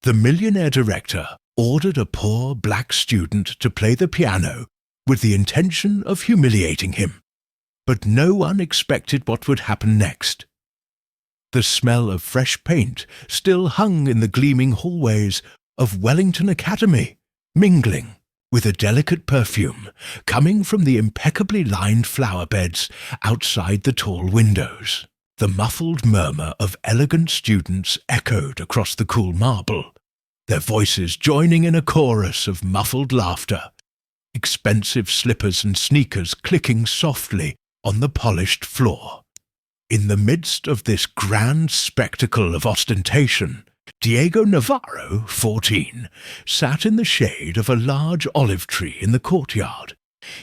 The millionaire director ordered a poor black student to play the piano with the intention of humiliating him, but no one expected what would happen next. The smell of fresh paint still hung in the gleaming hallways of Wellington Academy, mingling with a delicate perfume coming from the impeccably lined flower beds outside the tall windows. The muffled murmur of elegant students echoed across the cool marble, their voices joining in a chorus of muffled laughter, expensive slippers and sneakers clicking softly on the polished floor. In the midst of this grand spectacle of ostentation, Diego Navarro, 14, sat in the shade of a large olive tree in the courtyard,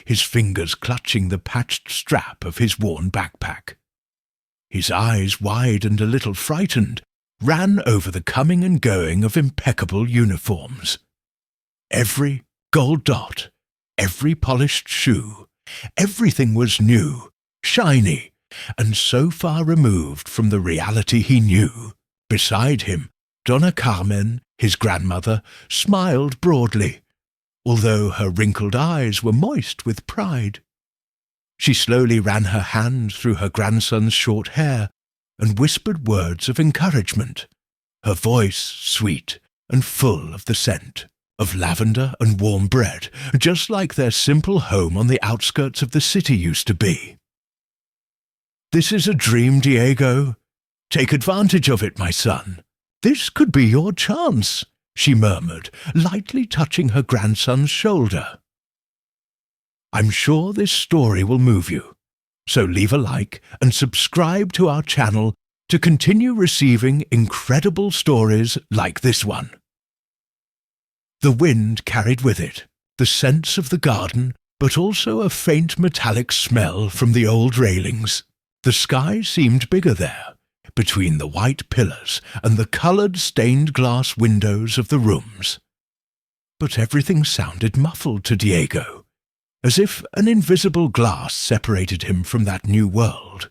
his fingers clutching the patched strap of his worn backpack. His eyes, wide and a little frightened, ran over the coming and going of impeccable uniforms. Every gold dot, every polished shoe, everything was new, shiny, and so far removed from the reality he knew. Beside him, Donna Carmen, his grandmother, smiled broadly, although her wrinkled eyes were moist with pride. She slowly ran her hand through her grandson's short hair and whispered words of encouragement, her voice sweet and full of the scent of lavender and warm bread, just like their simple home on the outskirts of the city used to be. "This is a dream, Diego. Take advantage of it, my son. This could be your chance," she murmured, lightly touching her grandson's shoulder. I'm sure this story will move you, so leave a like and subscribe to our channel to continue receiving incredible stories like this one. The wind carried with it the scents of the garden, but also a faint metallic smell from the old railings. The sky seemed bigger there, between the white pillars and the coloured stained glass windows of the rooms. But everything sounded muffled to Diego, as if an invisible glass separated him from that new world.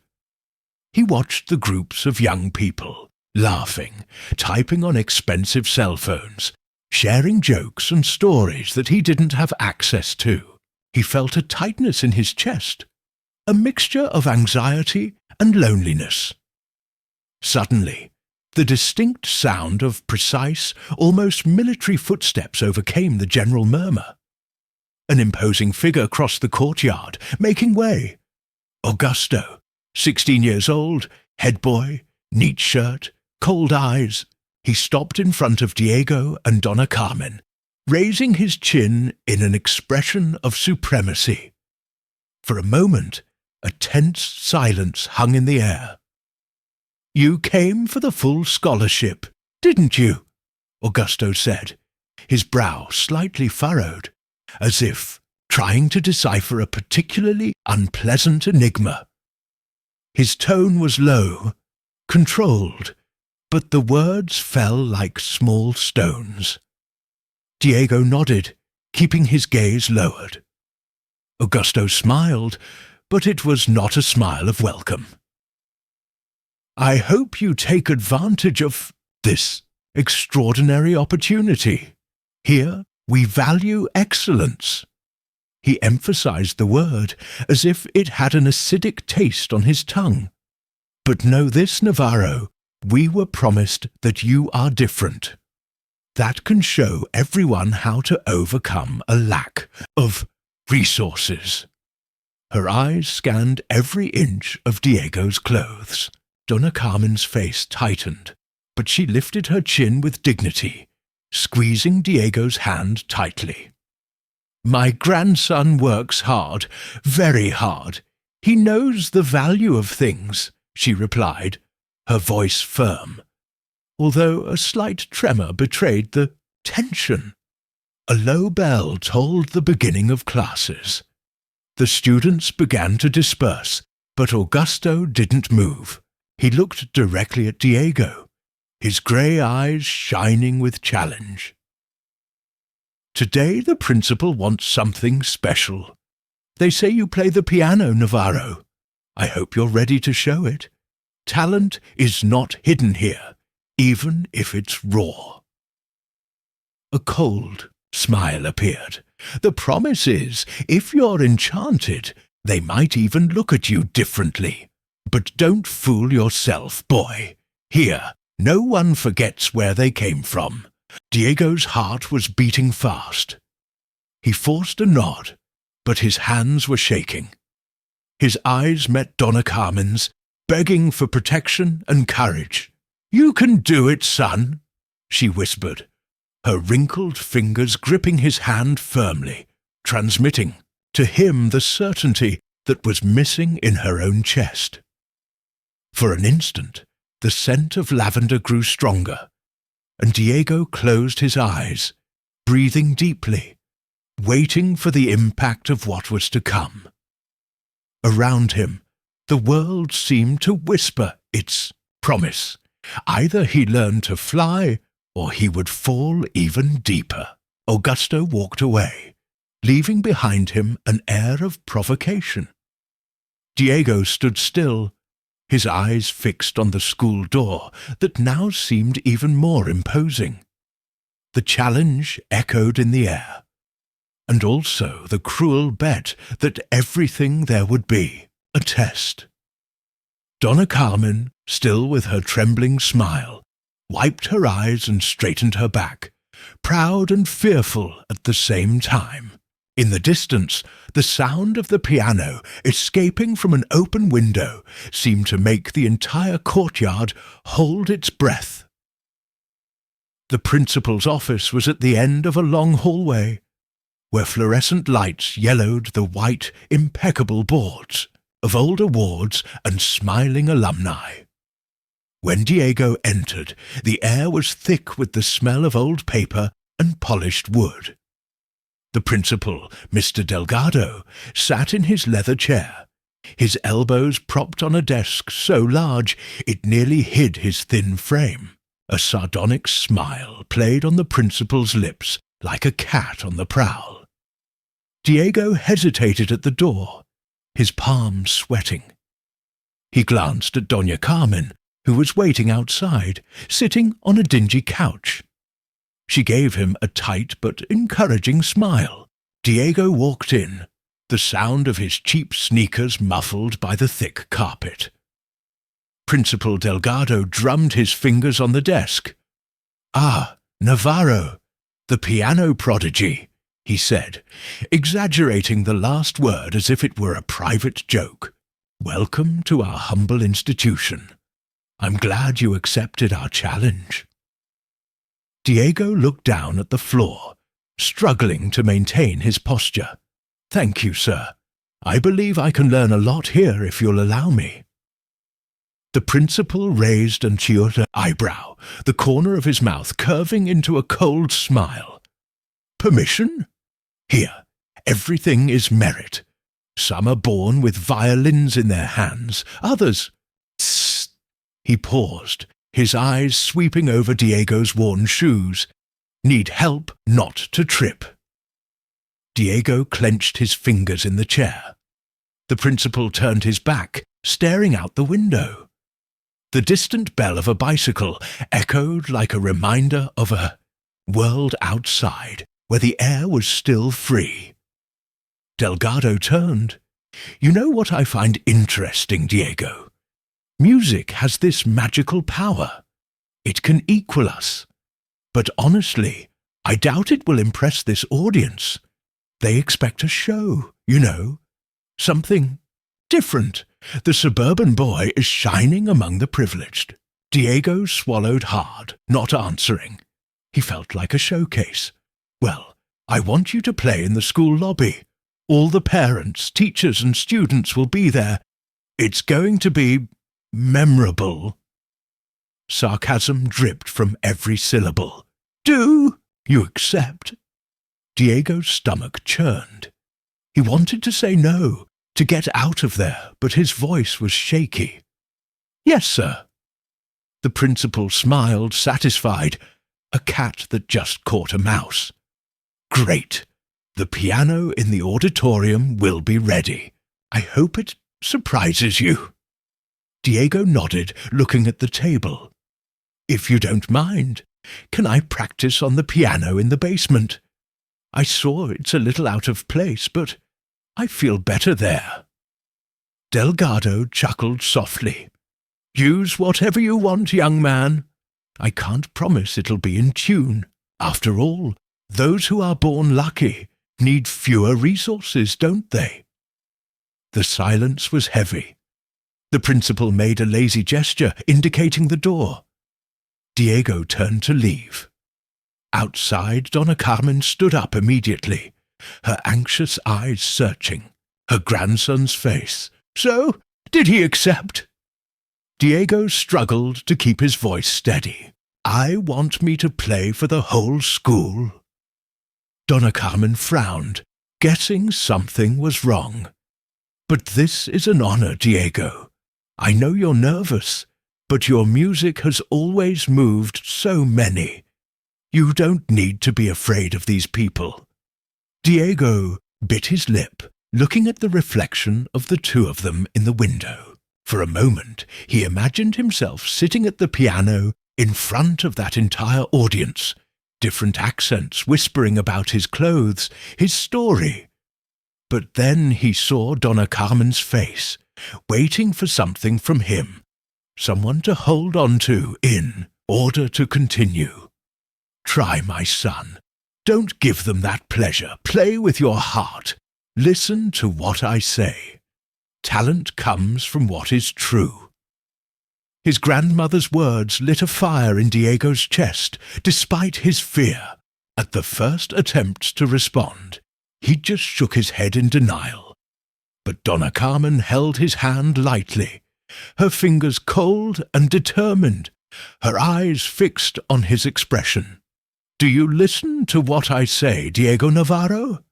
He watched the groups of young people, laughing, typing on expensive cell phones, sharing jokes and stories that he didn't have access to. He felt a tightness in his chest, a mixture of anxiety and loneliness. Suddenly, the distinct sound of precise, almost military footsteps overcame the general murmur. An imposing figure crossed the courtyard, making way. Augusto, 16 years old, head boy, neat shirt, cold eyes. He stopped in front of Diego and Donna Carmen, raising his chin in an expression of supremacy. For a moment, a tense silence hung in the air. "You came for the full scholarship, didn't you?" Augusto said, his brow slightly furrowed, as if trying to decipher a particularly unpleasant enigma. His tone was low, controlled, but the words fell like small stones. Diego nodded, keeping his gaze lowered. Augusto smiled, but it was not a smile of welcome. "I hope you take advantage of this extraordinary opportunity. Here we value excellence." He emphasized the word as if it had an acidic taste on his tongue. "But know this, Navarro, we were promised that you are different. That can show everyone how to overcome a lack of resources." Her eyes scanned every inch of Diego's clothes. Donna Carmen's face tightened, but she lifted her chin with dignity, squeezing Diego's hand tightly. "My grandson works hard, very hard. He knows the value of things," she replied, her voice firm, although a slight tremor betrayed the tension. A low bell tolled the beginning of classes. The students began to disperse, but Augusto didn't move. He looked directly at Diego, his grey eyes shining with challenge. "Today the principal wants something special. They say you play the piano, Navarro. I hope you're ready to show it. Talent is not hidden here, even if it's raw." A cold smile appeared. "The promise is, if you're enchanted, they might even look at you differently. But don't fool yourself, boy. Here, no one forgets where they came from." Diego's heart was beating fast. He forced a nod, but his hands were shaking. His eyes met Donna Carmen's, begging for protection and courage. "You can do it, son," she whispered, her wrinkled fingers gripping his hand firmly, transmitting to him the certainty that was missing in her own chest. For an instant, the scent of lavender grew stronger, and Diego closed his eyes, breathing deeply, waiting for the impact of what was to come. Around him, the world seemed to whisper its promise. Either he learned to fly, or he would fall even deeper. Augusto walked away, leaving behind him an air of provocation. Diego stood still, his eyes fixed on the school door that now seemed even more imposing. The challenge echoed in the air, and also the cruel bet that everything there would be a test. Donna Carmen, still with her trembling smile, wiped her eyes and straightened her back, proud and fearful at the same time. In the distance, the sound of the piano escaping from an open window seemed to make the entire courtyard hold its breath. The principal's office was at the end of a long hallway, where fluorescent lights yellowed the white, impeccable boards of old awards and smiling alumni. When Diego entered, the air was thick with the smell of old paper and polished wood. The principal, Mr. Delgado, sat in his leather chair, his elbows propped on a desk so large it nearly hid his thin frame. A sardonic smile played on the principal's lips like a cat on the prowl. Diego hesitated at the door, his palms sweating. He glanced at Doña Carmen, who was waiting outside, sitting on a dingy couch. She gave him a tight but encouraging smile. Diego walked in, the sound of his cheap sneakers muffled by the thick carpet. Principal Delgado drummed his fingers on the desk. "Ah, Navarro, the piano prodigy," he said, exaggerating the last word as if it were a private joke. "Welcome to our humble institution. I'm glad you accepted our challenge." Diego looked down at the floor, struggling to maintain his posture. "Thank you, sir. I believe I can learn a lot here if you'll allow me." The principal raised an chiota eyebrow, the corner of his mouth curving into a cold smile. "Permission? Here, everything is merit. Some are born with violins in their hands, others—" Tss! He paused, his eyes sweeping over Diego's worn shoes. "Need help not to trip." Diego clenched his fingers in the chair. The principal turned his back, staring out the window. The distant bell of a bicycle echoed like a reminder of a world outside where the air was still free. Delgado turned. "You know what I find interesting, Diego? Music has this magical power. It can equal us. But honestly, I doubt it will impress this audience. They expect a show, you know. Something different. The suburban boy is shining among the privileged." Diego swallowed hard, not answering. He felt like a showcase. "Well, I want you to play in the school lobby. All the parents, teachers, and students will be there. It's going to be memorable." Sarcasm dripped from every syllable. "Do you accept?" Diego's stomach churned. He wanted to say no, to get out of there, but his voice was shaky. "Yes, sir." The principal smiled, satisfied, a cat that just caught a mouse. "Great. The piano in the auditorium will be ready. I hope it surprises you." Diego nodded, looking at the table. "If you don't mind, Can I practice on the piano in the basement? I saw it's a little out of place, but I feel better there." Delgado chuckled softly. "Use whatever you want, young man. I can't promise it'll be in tune. After all, those who are born lucky need fewer resources, don't they?" The silence was heavy. The principal made a lazy gesture, indicating the door. Diego turned to leave. Outside, Donna Carmen stood up immediately, her anxious eyes searching her grandson's face. "So, did he accept?" Diego struggled to keep his voice steady. "I want me to play for the whole school." Donna Carmen frowned, guessing something was wrong. "But this is an honor, Diego. I know you're nervous, but your music has always moved so many. You don't need to be afraid of these people." Diego bit his lip, looking at the reflection of the two of them in the window. For a moment, he imagined himself sitting at the piano in front of that entire audience, different accents whispering about his clothes, his story. But then he saw Donna Carmen's face, waiting for something from him, someone to hold on to in order to continue. "Try, my son. Don't give them that pleasure. Play with your heart. Listen to what I say. Talent comes from what is true." His grandmother's words lit a fire in Diego's chest, despite his fear. At the first attempt to respond, he just shook his head in denial. But Donna Carmen held his hand lightly, her fingers cold and determined, her eyes fixed on his expression. "Do you listen to what I say, Diego Navarro?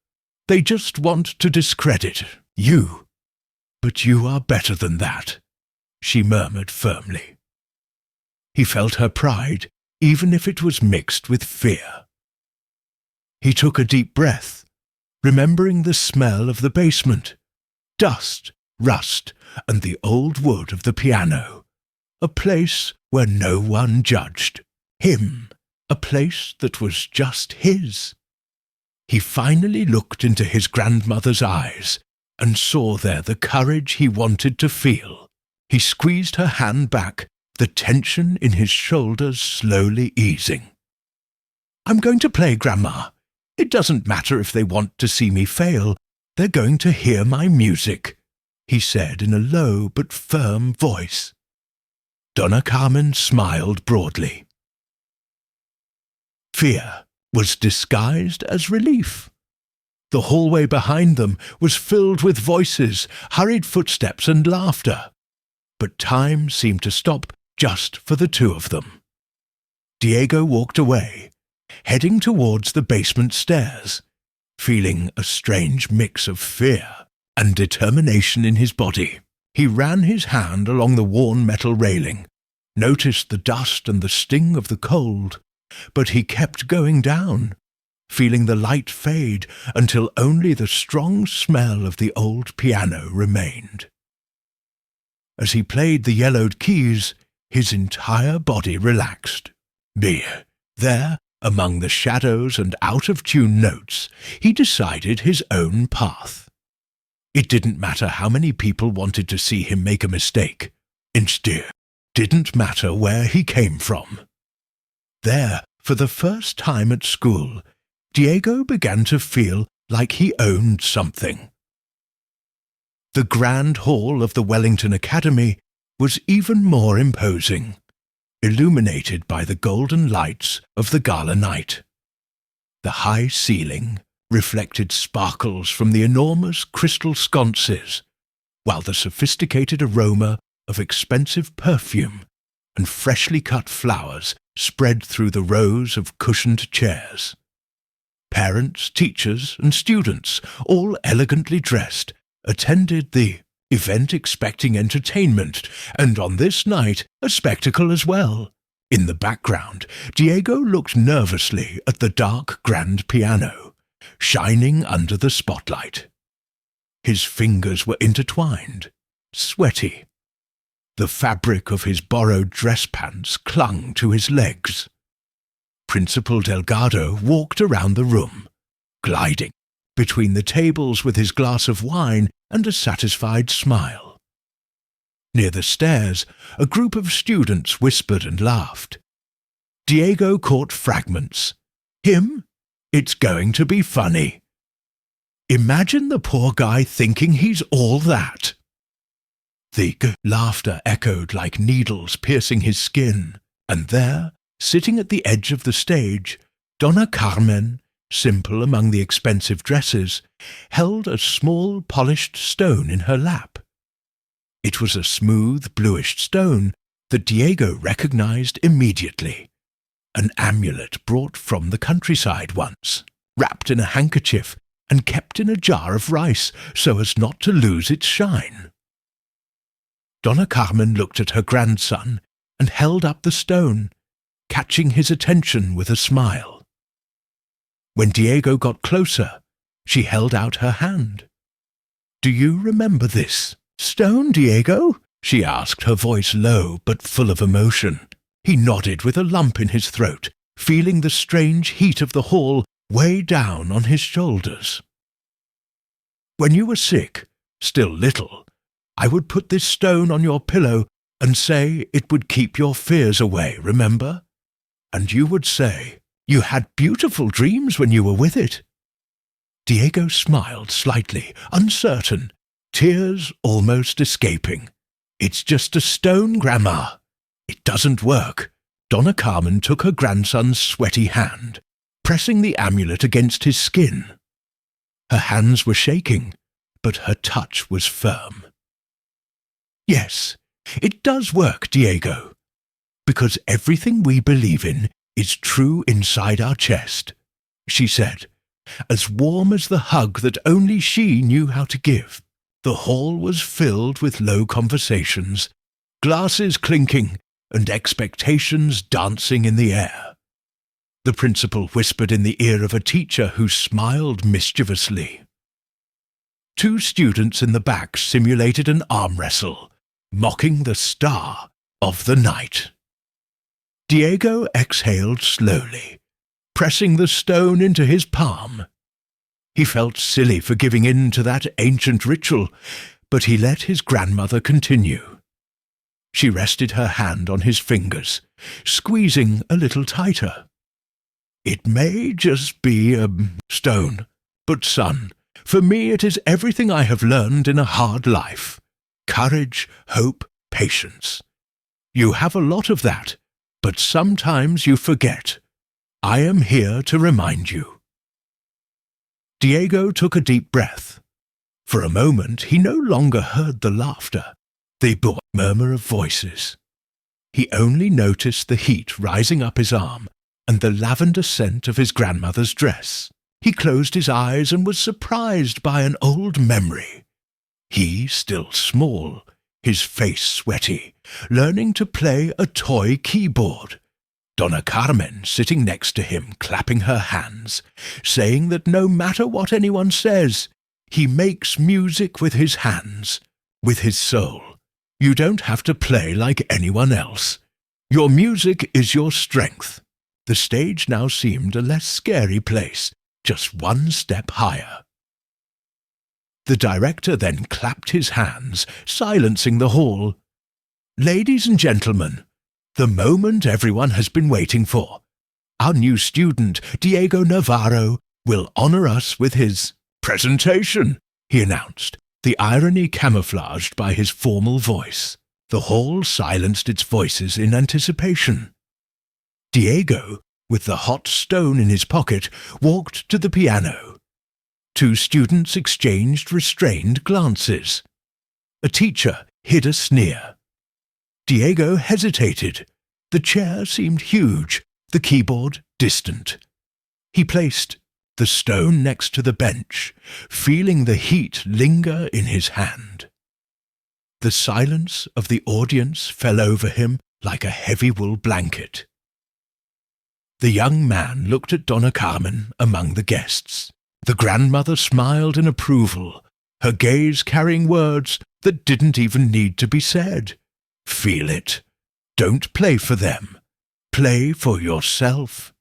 They just want to discredit you. But you are better than that," she murmured firmly. He felt her pride, even if it was mixed with fear. He took a deep breath, remembering the smell of the basement, dust, rust, and the old wood of the piano, a place where no one judged him, a place that was just his. He finally looked into his grandmother's eyes and saw there the courage he wanted to feel. He squeezed her hand back, the tension in his shoulders slowly easing. "I'm going to play, Grandma. It doesn't matter if they want to see me fail. They're going to hear my music," he said in a low but firm voice. Donna Carmen smiled broadly. Fear was disguised as relief. The hallway behind them was filled with voices, hurried footsteps and laughter. But time seemed to stop just for the two of them. Diego walked away, heading towards the basement stairs, feeling a strange mix of fear and determination in his body. He ran his hand along the worn metal railing, noticed the dust and the sting of the cold, but he kept going down, feeling the light fade until only the strong smell of the old piano remained. As he played the yellowed keys, his entire body relaxed. There, among the shadows and out-of-tune notes, he decided his own path. It didn't matter how many people wanted to see him make a mistake. It didn't matter where he came from. There, for the first time at school, Diego began to feel like he owned something. The grand hall of the Wellington Academy was even more imposing, illuminated by the golden lights of the gala night. The high ceiling reflected sparkles from the enormous crystal sconces, while the sophisticated aroma of expensive perfume and freshly cut flowers spread through the rows of cushioned chairs. Parents, teachers, and students, all elegantly dressed, attended the event expecting entertainment, and on this night a spectacle as well. In the background, Diego looked nervously at the dark grand piano, shining under the spotlight. His fingers were intertwined, sweaty. The fabric of his borrowed dress pants clung to his legs. Principal Delgado walked around the room, gliding between the tables with his glass of wine and a satisfied smile. Near the stairs, a group of students whispered and laughed. Diego caught fragments. Him? It's going to be funny. Imagine the poor guy thinking he's all that. The laughter echoed like needles piercing his skin, and there, sitting at the edge of the stage, Donna Carmen, simple among the expensive dresses, held a small polished stone in her lap. It was a smooth, bluish stone that Diego recognized immediately. An amulet brought from the countryside once, wrapped in a handkerchief and kept in a jar of rice so as not to lose its shine. Donna Carmen looked at her grandson and held up the stone, catching his attention with a smile. When Diego got closer, she held out her hand. "Do you remember this stone, Diego?" she asked, her voice low but full of emotion. He nodded with a lump in his throat, feeling the strange heat of the hall weigh down on his shoulders. "When you were sick, still little, I would put this stone on your pillow and say it would keep your fears away, remember? And you would say you had beautiful dreams when you were with it." Diego smiled slightly, uncertain, tears almost escaping. "It's just a stone, Grandma. It doesn't work." Donna Carmen took her grandson's sweaty hand, pressing the amulet against his skin. Her hands were shaking, but her touch was firm. "Yes, it does work, Diego, because everything we believe in is true inside our chest," she said, as warm as the hug that only she knew how to give. The hall was filled with low conversations, glasses clinking, and expectations dancing in the air. The principal whispered in the ear of a teacher who smiled mischievously. Two students in the back simulated an arm wrestle, mocking the star of the night. Diego exhaled slowly, pressing the stone into his palm. He felt silly for giving in to that ancient ritual, but he let his grandmother continue. She rested her hand on his fingers, squeezing a little tighter. "It may just be a stone, but son, for me it is everything I have learned in a hard life. Courage, hope, patience. You have a lot of that, but sometimes you forget. I am here to remind you." Diego took a deep breath. For a moment he no longer heard the laughter, the murmur of voices. He only noticed the heat rising up his arm and the lavender scent of his grandmother's dress. He closed his eyes and was surprised by an old memory. He, still small, his face sweaty, learning to play a toy keyboard. Donna Carmen sitting next to him, clapping her hands, saying that no matter what anyone says, he makes music with his hands, with his soul. You don't have to play like anyone else. Your music is your strength. The stage now seemed a less scary place, just one step higher. The director then clapped his hands, silencing the hall. "Ladies and gentlemen, the moment everyone has been waiting for. Our new student, Diego Navarro, will honor us with his presentation," he announced, the irony camouflaged by his formal voice. The hall silenced its voices in anticipation. Diego, with the hot stone in his pocket, walked to the piano. Two students exchanged restrained glances. A teacher hid a sneer. Diego hesitated. The chair seemed huge, the keyboard distant. He placed the stone next to the bench, feeling the heat linger in his hand. The silence of the audience fell over him like a heavy wool blanket. The young man looked at Donna Carmen among the guests. The grandmother smiled in approval, her gaze carrying words that didn't even need to be said. Feel it. Don't play for them. Play for yourself.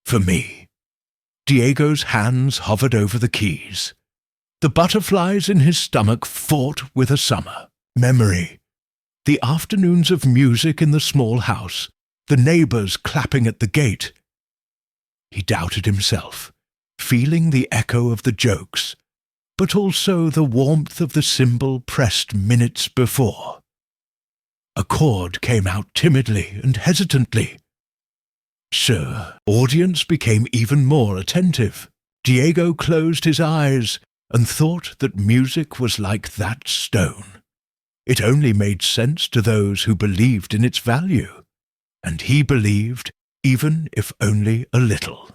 for me." Diego's hands hovered over the keys. The butterflies in his stomach fought with a summer memory. The afternoons of music in the small house, the neighbours clapping at the gate. He doubted himself, feeling the echo of the jokes, but also the warmth of the cymbal pressed minutes before. A chord came out timidly and hesitantly. Sure, audience became even more attentive. Diego closed his eyes and thought that music was like that stone. It only made sense to those who believed in its value, and he believed, even if only a little.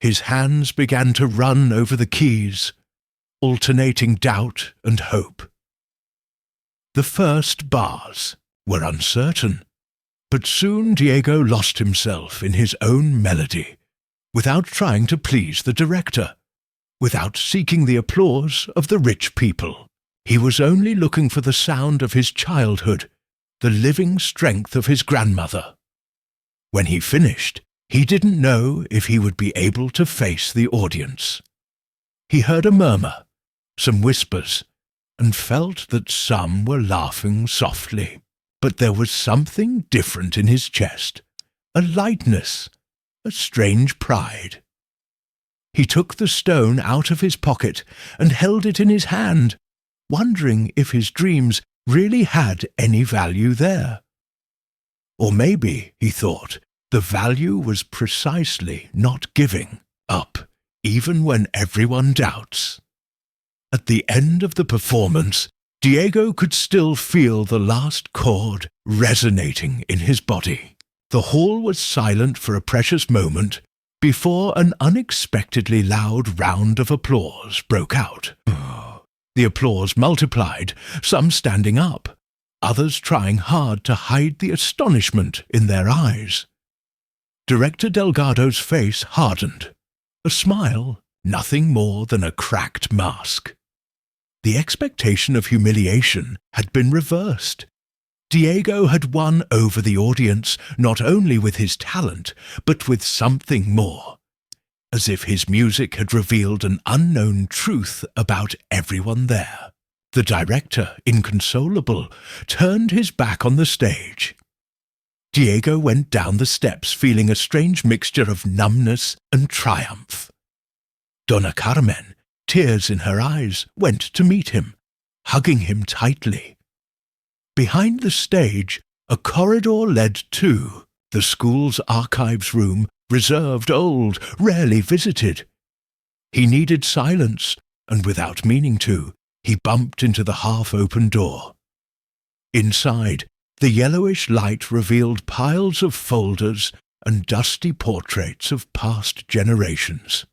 His hands began to run over the keys, alternating doubt and hope. The first bars were uncertain, but soon Diego lost himself in his own melody, without trying to please the director, without seeking the applause of the rich people. He was only looking for the sound of his childhood, the living strength of his grandmother. When he finished, he didn't know if he would be able to face the audience. He heard a murmur, some whispers, and felt that some were laughing softly. But there was something different in his chest, a lightness, a strange pride. He took the stone out of his pocket and held it in his hand, wondering if his dreams really had any value there. Or maybe, he thought, the value was precisely not giving up, even when everyone doubts. At the end of the performance, Diego could still feel the last chord resonating in his body. The hall was silent for a precious moment before an unexpectedly loud round of applause broke out. The applause multiplied, some standing up, others trying hard to hide the astonishment in their eyes. Director Delgado's face hardened, a smile nothing more than a cracked mask. The expectation of humiliation had been reversed. Diego had won over the audience not only with his talent, but with something more, as if his music had revealed an unknown truth about everyone there. The director, inconsolable, turned his back on the stage. Diego went down the steps feeling a strange mixture of numbness and triumph. Donna Carmen, tears in her eyes, went to meet him, hugging him tightly. Behind the stage, a corridor led to the school's archives room, reserved, old, rarely visited. He needed silence, and without meaning to, he bumped into the half-open door. Inside, the yellowish light revealed piles of folders and dusty portraits of past generations.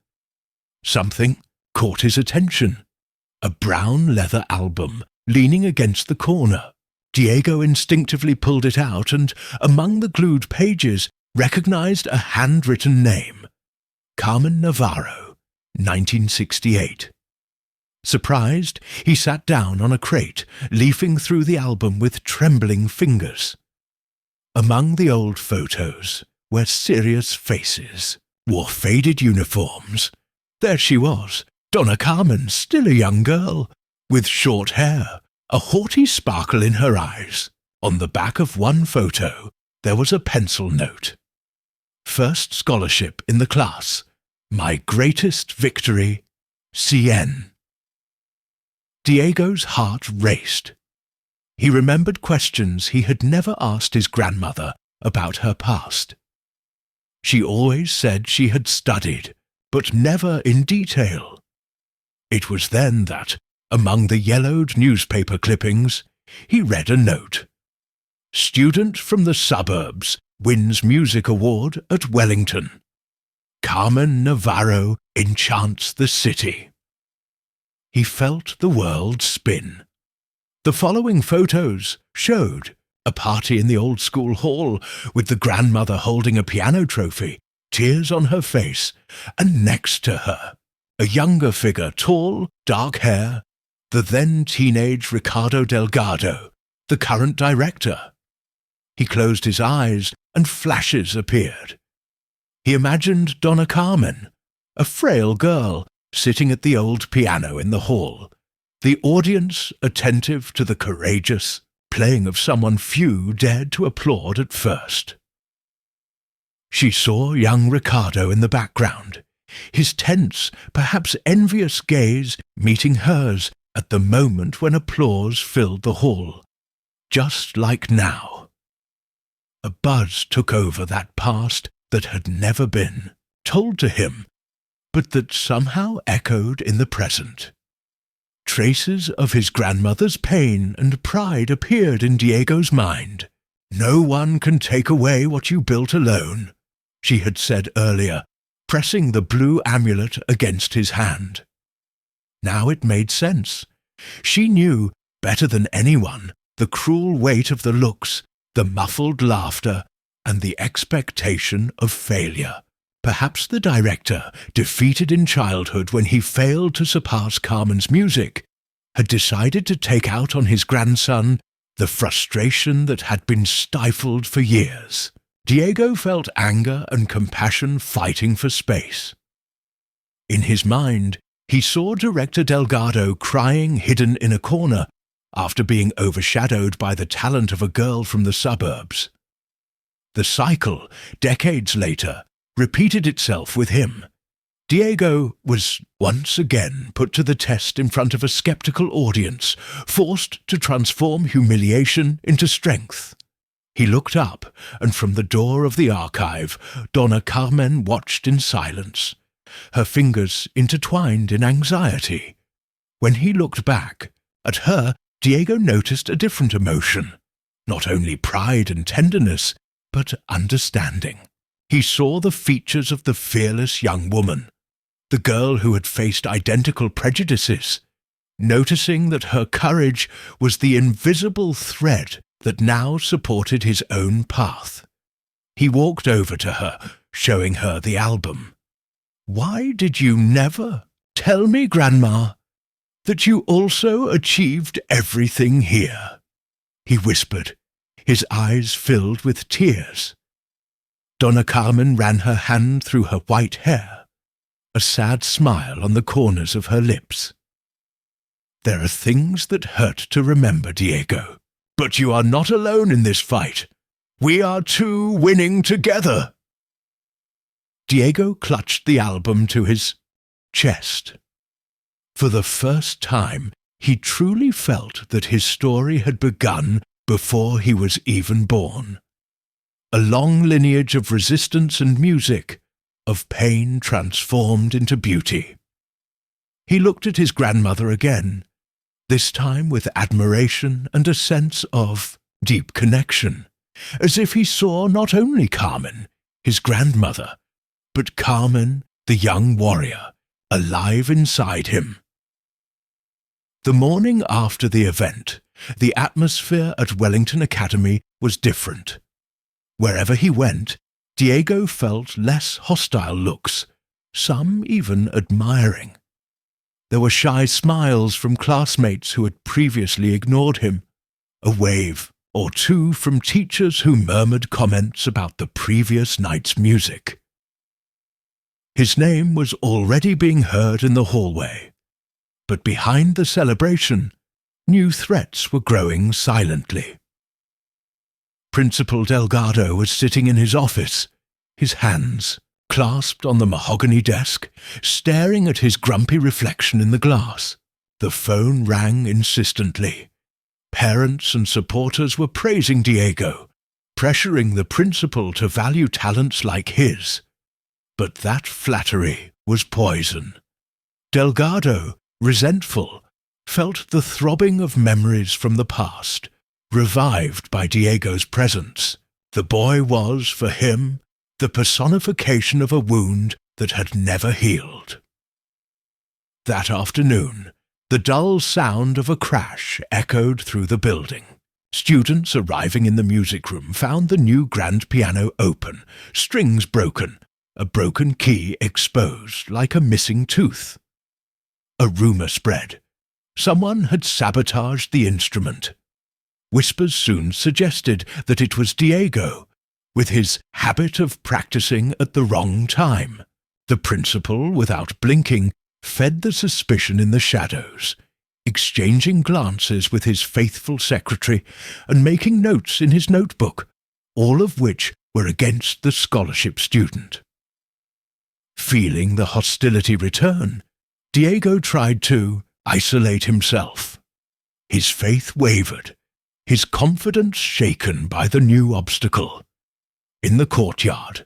Something caught his attention. A brown leather album leaning against the corner. Diego instinctively pulled it out and, among the glued pages, recognized a handwritten name. Carmen Navarro, 1968. Surprised, he sat down on a crate, leafing through the album with trembling fingers. Among the old photos were serious faces, wore faded uniforms. There she was, Donna Carmen, still a young girl, with short hair, a haughty sparkle in her eyes. On the back of one photo, there was a pencil note. First scholarship in the class. My greatest victory, CN. Diego's heart raced. He remembered questions he had never asked his grandmother about her past. She always said she had studied, but never in detail. It was then that, among the yellowed newspaper clippings, he read a note. Student from the suburbs wins music award at Wellington. Carmen Navarro enchants the city. He felt the world spin. The following photos showed a party in the old school hall with the grandmother holding a piano trophy, tears on her face, and next to her, a younger figure, tall, dark hair, the then teenage Ricardo Delgado, the current director. He closed his eyes and flashes appeared. He imagined Donna Carmen, a frail girl, sitting at the old piano in the hall, the audience attentive to the courageous playing of someone few dared to applaud at first. She saw young Ricardo in the background, his tense, perhaps envious gaze meeting hers at the moment when applause filled the hall, just like now. A buzz took over that past that had never been told to him, but that somehow echoed in the present. Traces of his grandmother's pain and pride appeared in Diego's mind. "No one can take away what you built alone," she had said earlier, pressing the blue amulet against his hand. Now it made sense. She knew, better than anyone, the cruel weight of the looks, the muffled laughter, and the expectation of failure. Perhaps the director, defeated in childhood when he failed to surpass Carmen's music, had decided to take out on his grandson the frustration that had been stifled for years. Diego felt anger and compassion fighting for space. In his mind, he saw Director Delgado crying hidden in a corner after being overshadowed by the talent of a girl from the suburbs. The cycle, decades later, repeated itself with him. Diego was once again put to the test in front of a skeptical audience, forced to transform humiliation into strength. He looked up, and from the door of the archive, Donna Carmen watched in silence, her fingers intertwined in anxiety. When he looked back at her, Diego noticed a different emotion, not only pride and tenderness, but understanding. He saw the features of the fearless young woman, the girl who had faced identical prejudices, noticing that her courage was the invisible thread that now supported his own path. He walked over to her, showing her the album. "Why did you never tell me, Grandma, that you also achieved everything here?" he whispered, his eyes filled with tears. Donna Carmen ran her hand through her white hair, a sad smile on the corners of her lips. "There are things that hurt to remember, Diego, but you are not alone in this fight. We are two winning together." Diego clutched the album to his chest. For the first time, he truly felt that his story had begun before he was even born. A long lineage of resistance and music, of pain transformed into beauty. He looked at his grandmother again, this time with admiration and a sense of deep connection, as if he saw not only Carmen, his grandmother, but Carmen, the young warrior, alive inside him. The morning after the event, the atmosphere at Wellington Academy was different. Wherever he went, Diego felt less hostile looks, some even admiring. There were shy smiles from classmates who had previously ignored him, a wave or two from teachers who murmured comments about the previous night's music. His name was already being heard in the hallway, but behind the celebration, new threats were growing silently. Principal Delgado was sitting in his office, his hands clasped on the mahogany desk, staring at his grumpy reflection in the glass. The phone rang insistently. Parents and supporters were praising Diego, pressuring the principal to value talents like his. But that flattery was poison. Delgado, resentful, felt the throbbing of memories from the past, revived by Diego's presence. The boy was, for him, the personification of a wound that had never healed. That afternoon, the dull sound of a crash echoed through the building. Students arriving in the music room found the new grand piano open, strings broken, a broken key exposed like a missing tooth. A rumor spread. Someone had sabotaged the instrument. Whispers soon suggested that it was Diego, with his habit of practicing at the wrong time. The principal, without blinking, fed the suspicion in the shadows, exchanging glances with his faithful secretary and making notes in his notebook, all of which were against the scholarship student. Feeling the hostility return, Diego tried to isolate himself. His faith wavered, his confidence shaken by the new obstacle. In the courtyard,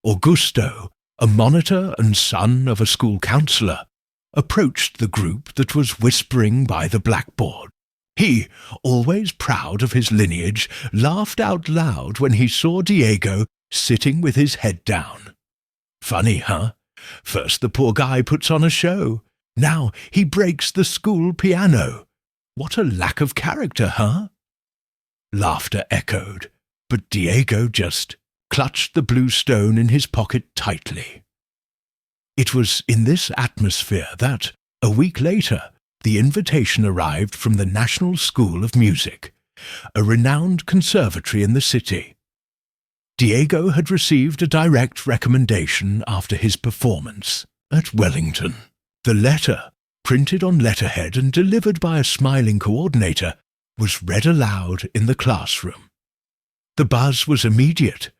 Augusto, a monitor and son of a school counselor, approached the group that was whispering by the blackboard. He, always proud of his lineage, laughed out loud when he saw Diego sitting with his head down. Funny, huh? First the poor guy puts on a show. Now he breaks the school piano. What a lack of character, huh? Laughter echoed, but Diego just clutched the blue stone in his pocket tightly. It was in this atmosphere that, a week later, the invitation arrived from the National School of Music, a renowned conservatory in the city. Diego had received a direct recommendation after his performance at Wellington. The letter, printed on letterhead and delivered by a smiling coordinator, was read aloud in the classroom. The buzz was immediate.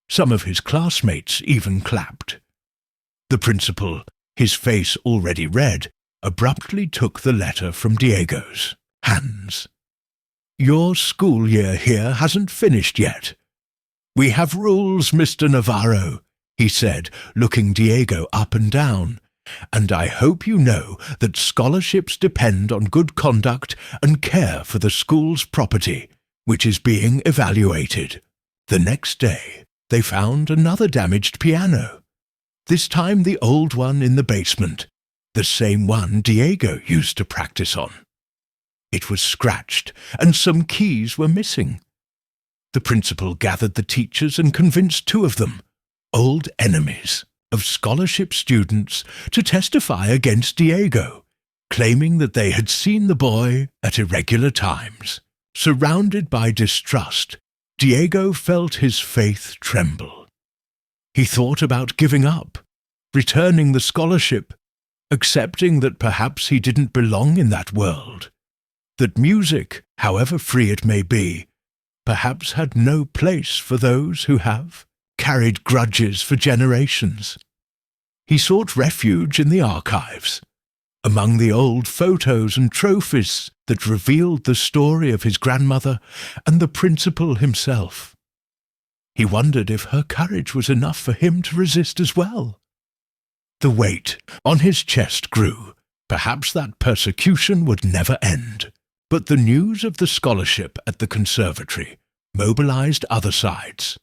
Some of his classmates even clapped. The principal, his face already red, abruptly took the letter from Diego's hands. "Your school year here hasn't finished yet. We have rules, Mr. Navarro," he said, looking Diego up and down, "and I hope you know that scholarships depend on good conduct and care for the school's property, which is being evaluated." The next day, they found another damaged piano, this time the old one in the basement, the same one Diego used to practice on. It was scratched, and some keys were missing. The principal gathered the teachers and convinced two of them, old enemies of scholarship students, to testify against Diego, claiming that they had seen the boy at irregular times. Surrounded by distrust, Diego felt his faith tremble. He thought about giving up, returning the scholarship, accepting that perhaps he didn't belong in that world, that music, however free it may be, perhaps had no place for those who have carried grudges for generations. He sought refuge in the archives, among the old photos and trophies that revealed the story of his grandmother and the principal himself. He wondered if her courage was enough for him to resist as well. The weight on his chest grew. Perhaps that persecution would never end. But the news of the scholarship at the conservatory mobilized other sides.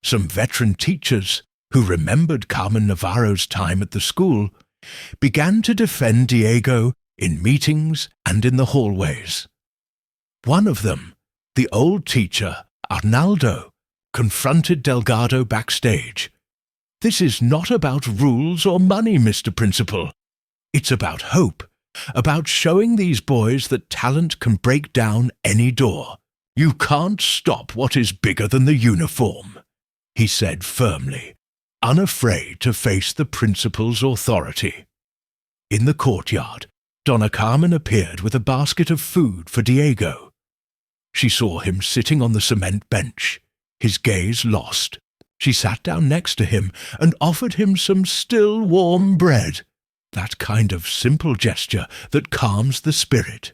Some veteran teachers, who remembered Carmen Navarro's time at the school, began to defend Diego in meetings and in the hallways. One of them, the old teacher, Arnaldo, confronted Delgado backstage. "This is not about rules or money, Mr. Principal. It's about hope, about showing these boys that talent can break down any door. You can't stop what is bigger than the uniform," he said firmly, unafraid to face the principal's authority. In the courtyard, Donna Carmen appeared with a basket of food for Diego. She saw him sitting on the cement bench, his gaze lost. She sat down next to him and offered him some still warm bread, that kind of simple gesture that calms the spirit.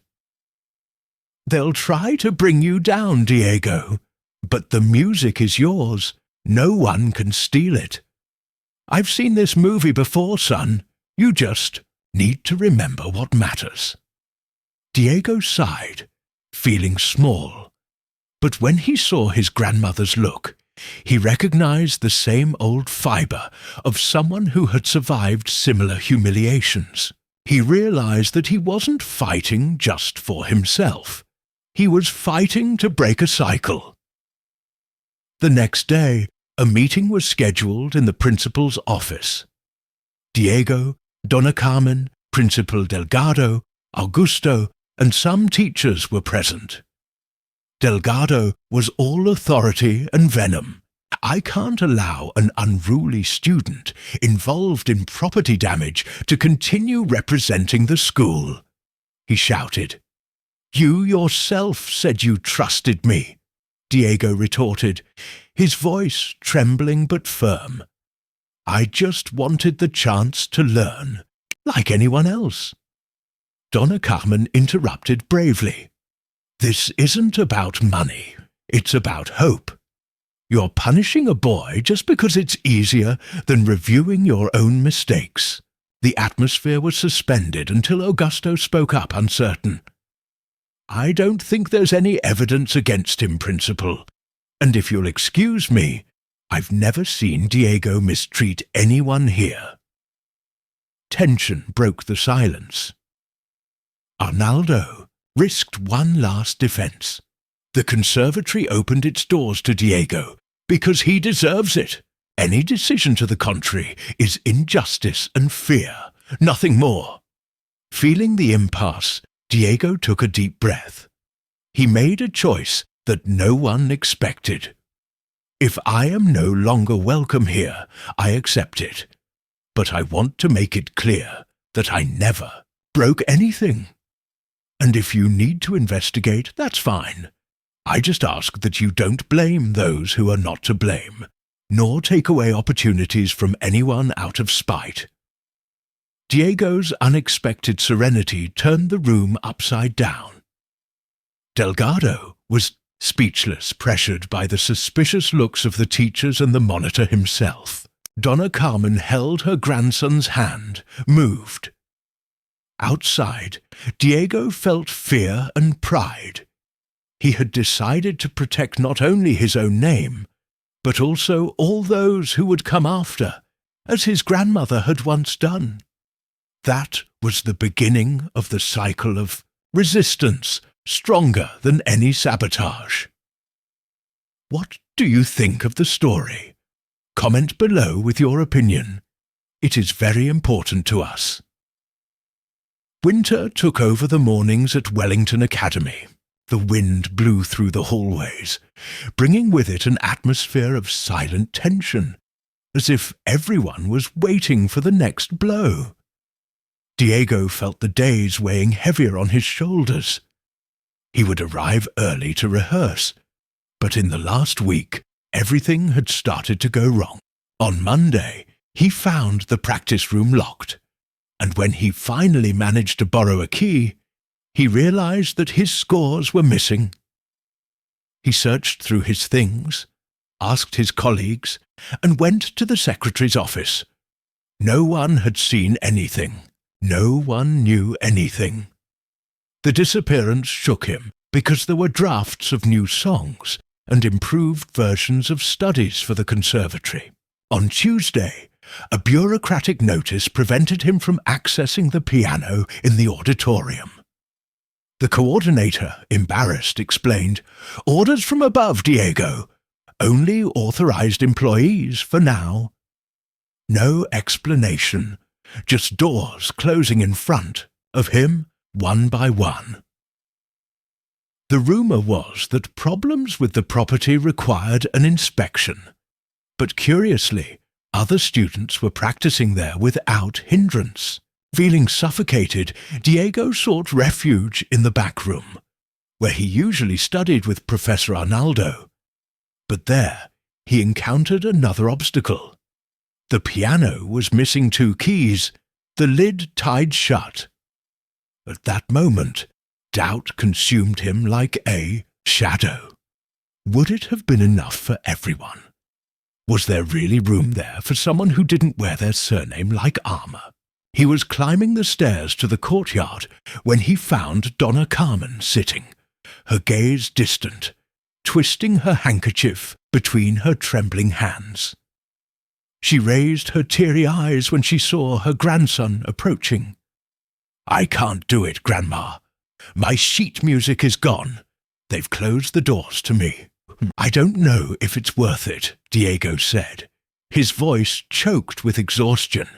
"They'll try to bring you down, Diego, but the music is yours. No one can steal it. I've seen this movie before, son. You just need to remember what matters." Diego sighed, feeling small, but when he saw his grandmother's look, he recognized the same old fiber of someone who had survived similar humiliations. He realized that he wasn't fighting just for himself. He was fighting to break a cycle. The next day, a meeting was scheduled in the principal's office. Diego, Donna Carmen, Principal Delgado, Augusto, and some teachers were present. Delgado was all authority and venom. I can't allow an unruly student involved in property damage to continue representing the school," he shouted. "You yourself said you trusted me," Diego retorted, his voice trembling but firm. "I just wanted the chance to learn, like anyone else." Donna Carmen interrupted bravely. "This isn't about money, it's about hope. You're punishing a boy just because it's easier than reviewing your own mistakes." The atmosphere was suspended until Augusto spoke up, uncertain. "I don't think there's any evidence against him, Principal. And if you'll excuse me, I've never seen Diego mistreat anyone here." Tension broke the silence. Arnaldo risked one last defense. The conservatory opened its doors to Diego because he deserves it. Any decision to the contrary is injustice and fear, nothing more. Feeling the impasse, Diego took a deep breath. He made a choice that no one expected. "If I am no longer welcome here, I accept it. But I want to make it clear that I never broke anything. And if you need to investigate, that's fine. I just ask that you don't blame those who are not to blame, nor take away opportunities from anyone out of spite." Diego's unexpected serenity turned the room upside down. Delgado was speechless, pressured by the suspicious looks of the teachers and the monitor himself. Donna Carmen held her grandson's hand, moved. Outside, Diego felt fear and pride. He had decided to protect not only his own name, but also all those who would come after, as his grandmother had once done. That was the beginning of the cycle of resistance, stronger than any sabotage. What do you think of the story? Comment below with your opinion. It is very important to us. Winter took over the mornings at Wellington Academy. The wind blew through the hallways, bringing with it an atmosphere of silent tension, as if everyone was waiting for the next blow. Diego felt the days weighing heavier on his shoulders. He would arrive early to rehearse, but in the last week, everything had started to go wrong. On Monday, he found the practice room locked, and when he finally managed to borrow a key, he realized that his scores were missing. He searched through his things, asked his colleagues, and went to the secretary's office. No one had seen anything. No one knew anything. The disappearance shook him because there were drafts of new songs and improved versions of studies for the conservatory. On Tuesday, a bureaucratic notice prevented him from accessing the piano in the auditorium. The coordinator, embarrassed, explained, "Orders from above, Diego. Only authorized employees for now." No explanation, just doors closing in front of him, one by one. The rumor was that problems with the property required an inspection, but curiously, other students were practicing there without hindrance. Feeling suffocated, Diego sought refuge in the back room, where he usually studied with Professor Arnaldo. But there, he encountered another obstacle. The piano was missing 2 keys, the lid tied shut. At that moment, doubt consumed him like a shadow. Would it have been enough for everyone? Was there really room there for someone who didn't wear their surname like armor? He was climbing the stairs to the courtyard when he found Donna Carmen sitting, her gaze distant, twisting her handkerchief between her trembling hands. She raised her teary eyes when she saw her grandson approaching. "I can't do it, Grandma. My sheet music is gone. They've closed the doors to me." "I don't know if it's worth it," Diego said, his voice choked with exhaustion.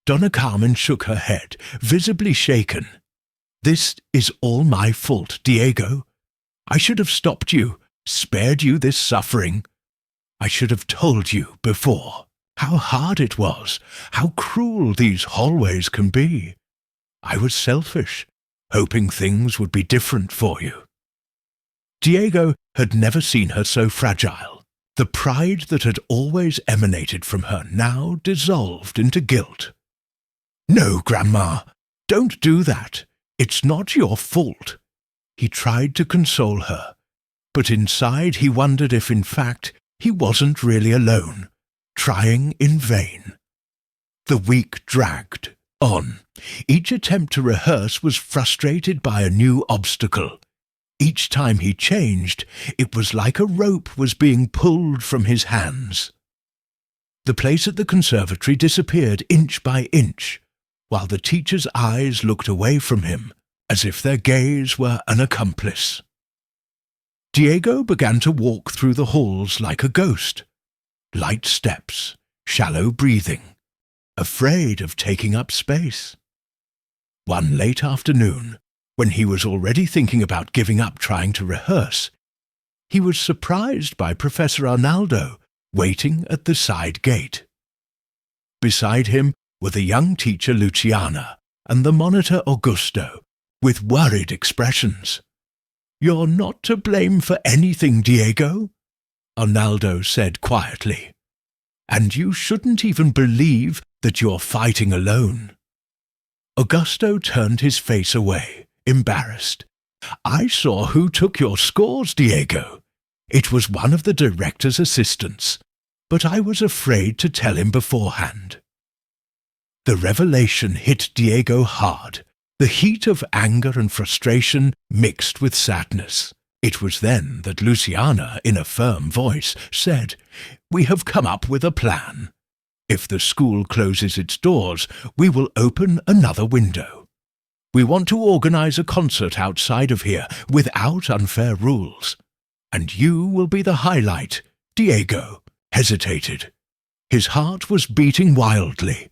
Donna Carmen shook her head, visibly shaken. "This is all my fault, Diego. I should have stopped you, spared you this suffering. I should have told you before. How hard it was, how cruel these hallways can be. I was selfish, hoping things would be different for you. Diego had never seen her so fragile. The pride that had always emanated from her now dissolved into guilt. No, Grandma, don't do that. It's not your fault. He tried to console her, but inside he wondered if, in fact, he wasn't really alone, trying in vain. The week dragged on. Each attempt to rehearse was frustrated by a new obstacle. Each time he changed, it was like a rope was being pulled from his hands. The place at the conservatory disappeared inch by inch, while the teacher's eyes looked away from him, as if their gaze were an accomplice. Diego began to walk through the halls like a ghost. Light steps, shallow breathing, afraid of taking up space. One late afternoon, when he was already thinking about giving up trying to rehearse, he was surprised by Professor Arnaldo waiting at the side gate. Beside him were the young teacher Luciana and the monitor Augusto, with worried expressions. "You're not to blame for anything, Diego," Arnaldo said quietly. "And you shouldn't even believe that you're fighting alone." Augusto turned his face away, embarrassed. "I saw who took your scores, Diego. It was one of the director's assistants, but I was afraid to tell him beforehand." The revelation hit Diego hard. The heat of anger and frustration mixed with sadness. It was then that Luciana, in a firm voice, said, "We have come up with a plan. If the school closes its doors, we will open another window. We want to organize a concert outside of here without unfair rules. And you will be the highlight." Diego hesitated. His heart was beating wildly,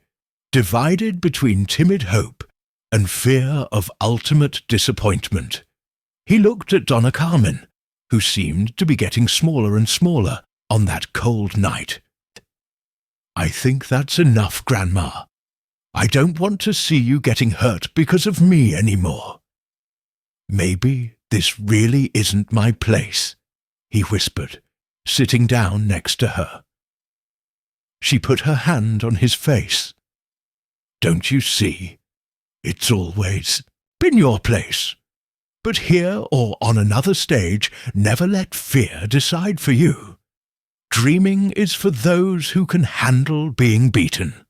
divided between timid hope and fear of ultimate disappointment. He looked at Donna Carmen, who seemed to be getting smaller and smaller on that cold night. "I think that's enough, Grandma. I don't want to see you getting hurt because of me anymore. Maybe this really isn't my place," he whispered, sitting down next to her. She put her hand on his face. "Don't you see? It's always been your place. But here or on another stage, never let fear decide for you. Dreaming is for those who can handle being beaten."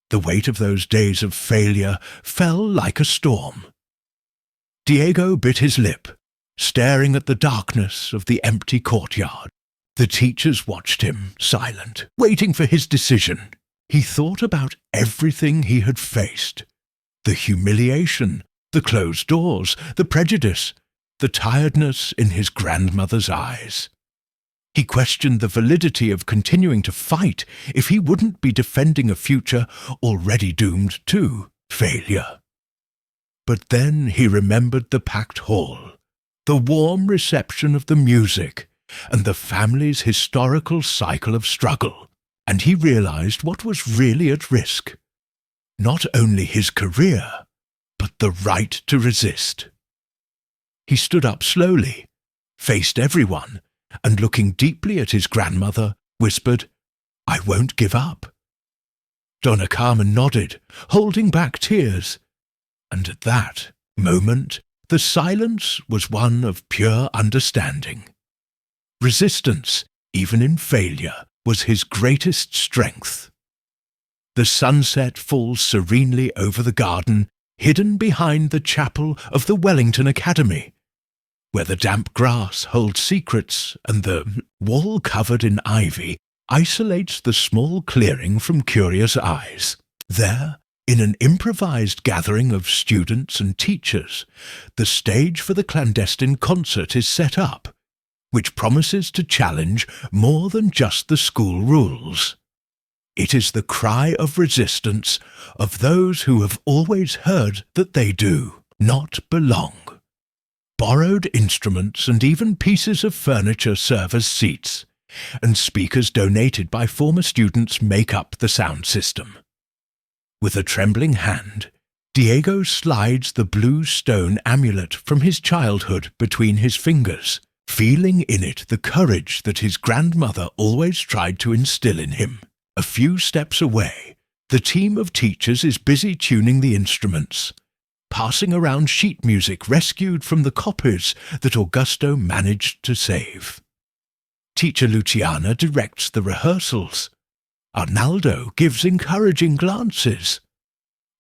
The weight of those days of failure fell like a storm. Diego bit his lip, staring at the darkness of the empty courtyard. The teachers watched him, silent, waiting for his decision. He thought about everything he had faced. The humiliation, the closed doors, the prejudice, the tiredness in his grandmother's eyes. He questioned the validity of continuing to fight if he wouldn't be defending a future already doomed to failure. But then he remembered the packed hall, the warm reception of the music, and the family's historical cycle of struggle, and he realized what was really at risk. Not only his career, but the right to resist. He stood up slowly, faced everyone, and looking deeply at his grandmother, whispered, "I won't give up." Donna Carmen nodded, holding back tears, and at that moment the silence was one of pure understanding. Resistance, even in failure, was his greatest strength. The sunset falls serenely over the garden, hidden behind the chapel of the Wellington Academy, where the damp grass holds secrets and the wall covered in ivy isolates the small clearing from curious eyes. There, in an improvised gathering of students and teachers, the stage for the clandestine concert is set up, which promises to challenge more than just the school rules. It is the cry of resistance of those who have always heard that they do not belong. Borrowed instruments and even pieces of furniture serve as seats, and speakers donated by former students make up the sound system. With a trembling hand, Diego slides the blue stone amulet from his childhood between his fingers, feeling in it the courage that his grandmother always tried to instill in him. A few steps away, the team of teachers is busy tuning the instruments, passing around sheet music rescued from the copies that Augusto managed to save. Teacher Luciana directs the rehearsals. Arnaldo gives encouraging glances.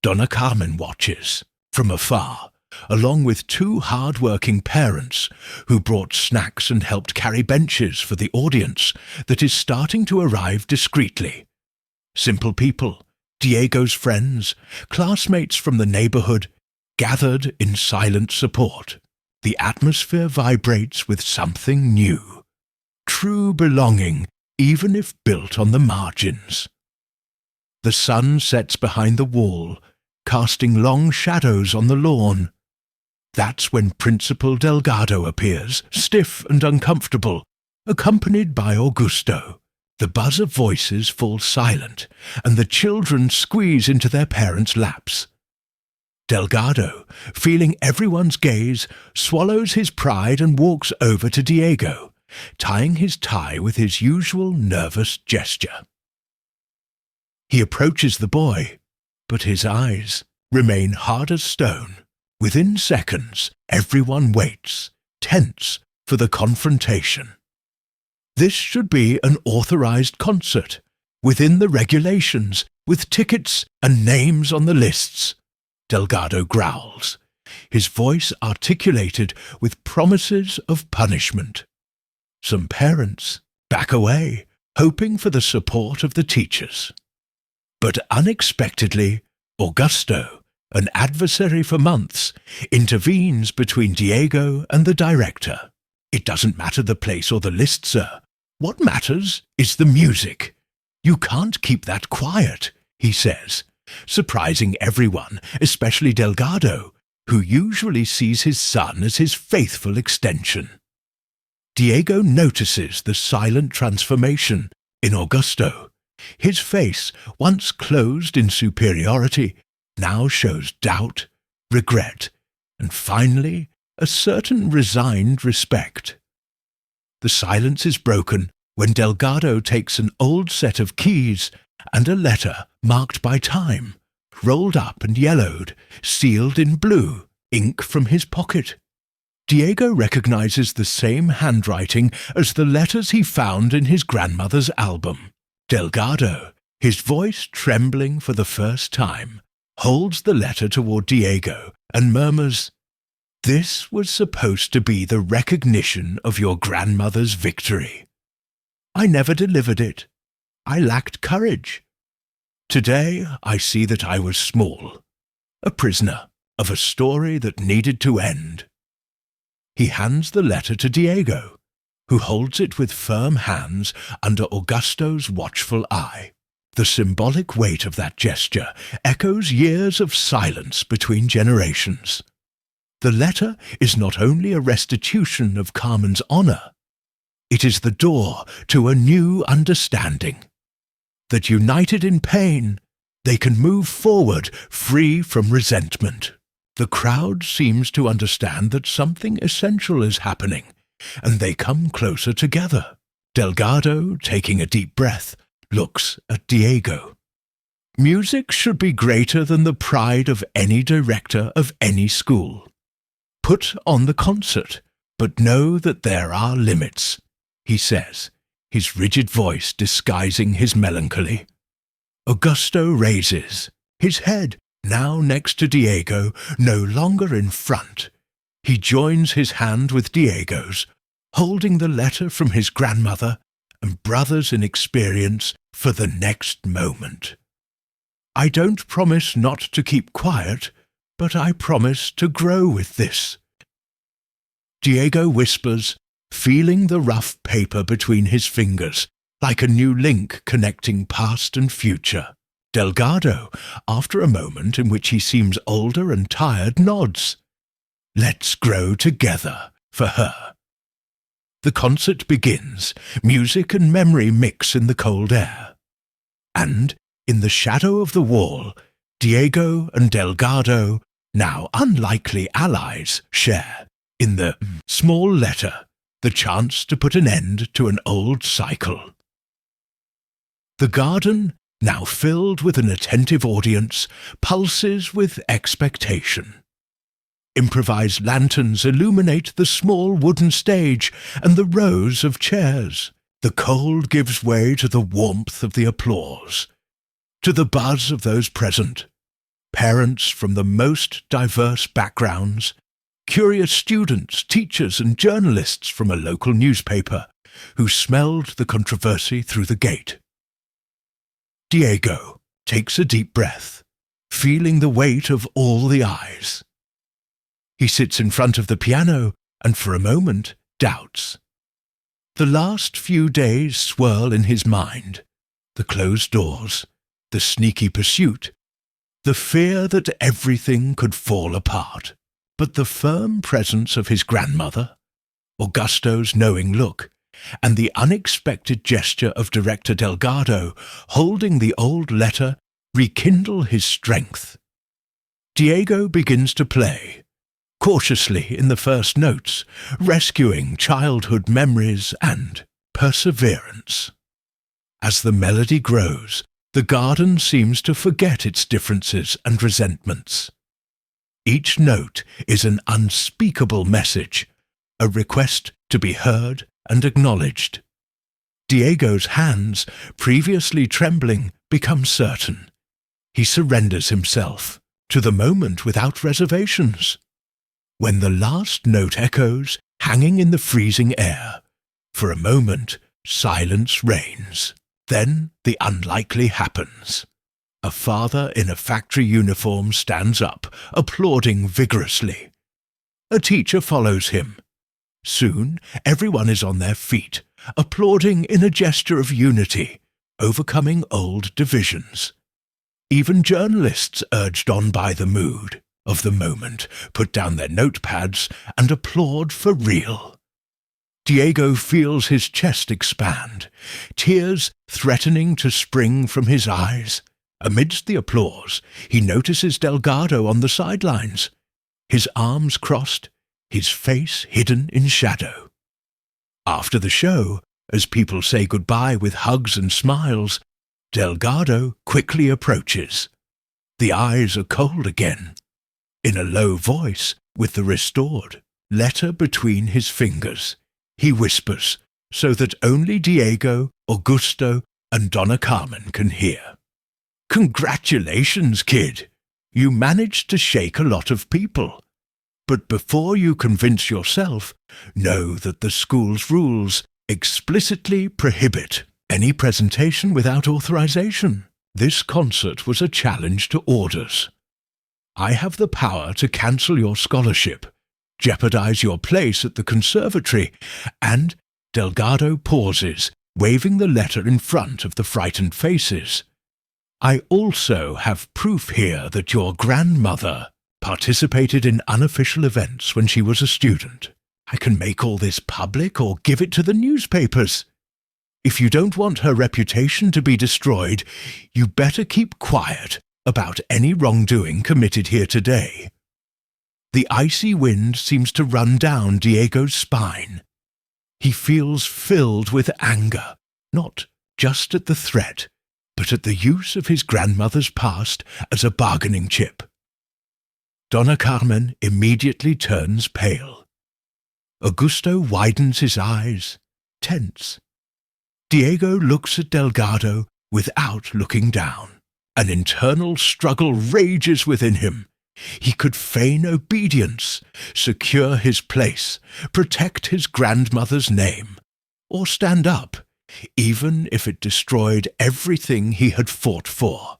Donna Carmen watches, from afar, along with two hard-working parents who brought snacks and helped carry benches for the audience that is starting to arrive discreetly. Simple people, Diego's friends, classmates from the neighborhood, gathered in silent support. The atmosphere vibrates with something new. True belonging, even if built on the margins. The sun sets behind the wall, casting long shadows on the lawn. That's when Principal Delgado appears, stiff and uncomfortable, accompanied by Augusto. The buzz of voices falls silent, and the children squeeze into their parents' laps. Delgado, feeling everyone's gaze, swallows his pride and walks over to Diego, tying his tie with his usual nervous gesture. He approaches the boy, but his eyes remain hard as stone. Within seconds, everyone waits, tense for the confrontation. This should be an authorized concert, within the regulations, with tickets and names on the lists. Delgado growls, his voice articulated with promises of punishment. Some parents back away, hoping for the support of the teachers. But unexpectedly, Augusto, an adversary for months, intervenes between Diego and the director. It doesn't matter the place or the list, sir. What matters is the music. You can't keep that quiet, he says, surprising everyone, especially Delgado, who usually sees his son as his faithful extension. Diego notices the silent transformation in Augusto. His face, once closed in superiority, now shows doubt, regret, and finally a certain resigned respect. The silence is broken when Delgado takes an old set of keys and a letter marked by time, rolled up and yellowed, sealed in blue, ink from his pocket. Diego recognizes the same handwriting as the letters he found in his grandmother's album. Delgado, his voice trembling for the first time, holds the letter toward Diego and murmurs, "This was supposed to be the recognition of your grandmother's victory. I never delivered it. I lacked courage. Today I see that I was small, a prisoner of a story that needed to end." He hands the letter to Diego, who holds it with firm hands under Augusto's watchful eye. The symbolic weight of that gesture echoes years of silence between generations. The letter is not only a restitution of Carmen's honor, it is the door to a new understanding. That united in pain, they can move forward free from resentment. The crowd seems to understand that something essential is happening, and they come closer together. Delgado, taking a deep breath, looks at Diego. Music should be greater than the pride of any director of any school. Put on the concert, but know that there are limits, he says, his rigid voice disguising his melancholy. Augusto raises, his head now next to Diego, no longer in front. He joins his hand with Diego's, holding the letter from his grandmother and brothers in experience for the next moment. I don't promise not to keep quiet, but I promise to grow with this. Diego whispers, feeling the rough paper between his fingers, like a new link connecting past and future. Delgado, after a moment in which he seems older and tired, nods. Let's grow together for her. The concert begins, music and memory mix in the cold air. And, in the shadow of the wall, Diego and Delgado, now unlikely allies, share, in the small letter, the chance to put an end to an old cycle. The garden, now filled with an attentive audience, pulses with expectation. Improvised lanterns illuminate the small wooden stage and the rows of chairs. The cold gives way to the warmth of the applause, to the buzz of those present, parents from the most diverse backgrounds, curious students, teachers and journalists from a local newspaper who smelled the controversy through the gate. Diego takes a deep breath, feeling the weight of all the eyes. He sits in front of the piano and for a moment doubts. The last few days swirl in his mind, the closed doors, the sneaky pursuit, the fear that everything could fall apart. But the firm presence of his grandmother, Augusto's knowing look, and the unexpected gesture of Director Delgado holding the old letter rekindle his strength. Diego begins to play, cautiously in the first notes, rescuing childhood memories and perseverance. As the melody grows, the garden seems to forget its differences and resentments. Each note is an unspeakable message, a request to be heard and acknowledged. Diego's hands, previously trembling, become certain. He surrenders himself to the moment without reservations. When the last note echoes, hanging in the freezing air, for a moment silence reigns. Then the unlikely happens. A father in a factory uniform stands up, applauding vigorously. A teacher follows him. Soon everyone is on their feet, applauding in a gesture of unity, overcoming old divisions. Even journalists, urged on by the mood of the moment, put down their notepads and applaud for real. Diego feels his chest expand, tears threatening to spring from his eyes. Amidst the applause, he notices Delgado on the sidelines, his arms crossed, his face hidden in shadow. After the show, as people say goodbye with hugs and smiles, Delgado quickly approaches. The eyes are cold again. In a low voice, with the restored letter between his fingers, he whispers so that only Diego, Augusto, and Donna Carmen can hear. "Congratulations, kid! You managed to shake a lot of people. But before you convince yourself, know that the school's rules explicitly prohibit any presentation without authorization. This concert was a challenge to orders. I have the power to cancel your scholarship, jeopardize your place at the conservatory, and..." Delgado pauses, waving the letter in front of the frightened faces. "I also have proof here that your grandmother participated in unofficial events when she was a student. I can make all this public or give it to the newspapers. If you don't want her reputation to be destroyed, you better keep quiet about any wrongdoing committed here today." The icy wind seems to run down Diego's spine. He feels filled with anger, not just at the threat, but at the use of his grandmother's past as a bargaining chip. Donna Carmen immediately turns pale. Augusto widens his eyes, tense. Diego looks at Delgado without looking down. An internal struggle rages within him. He could feign obedience, secure his place, protect his grandmother's name, or stand up, even if it destroyed everything he had fought for.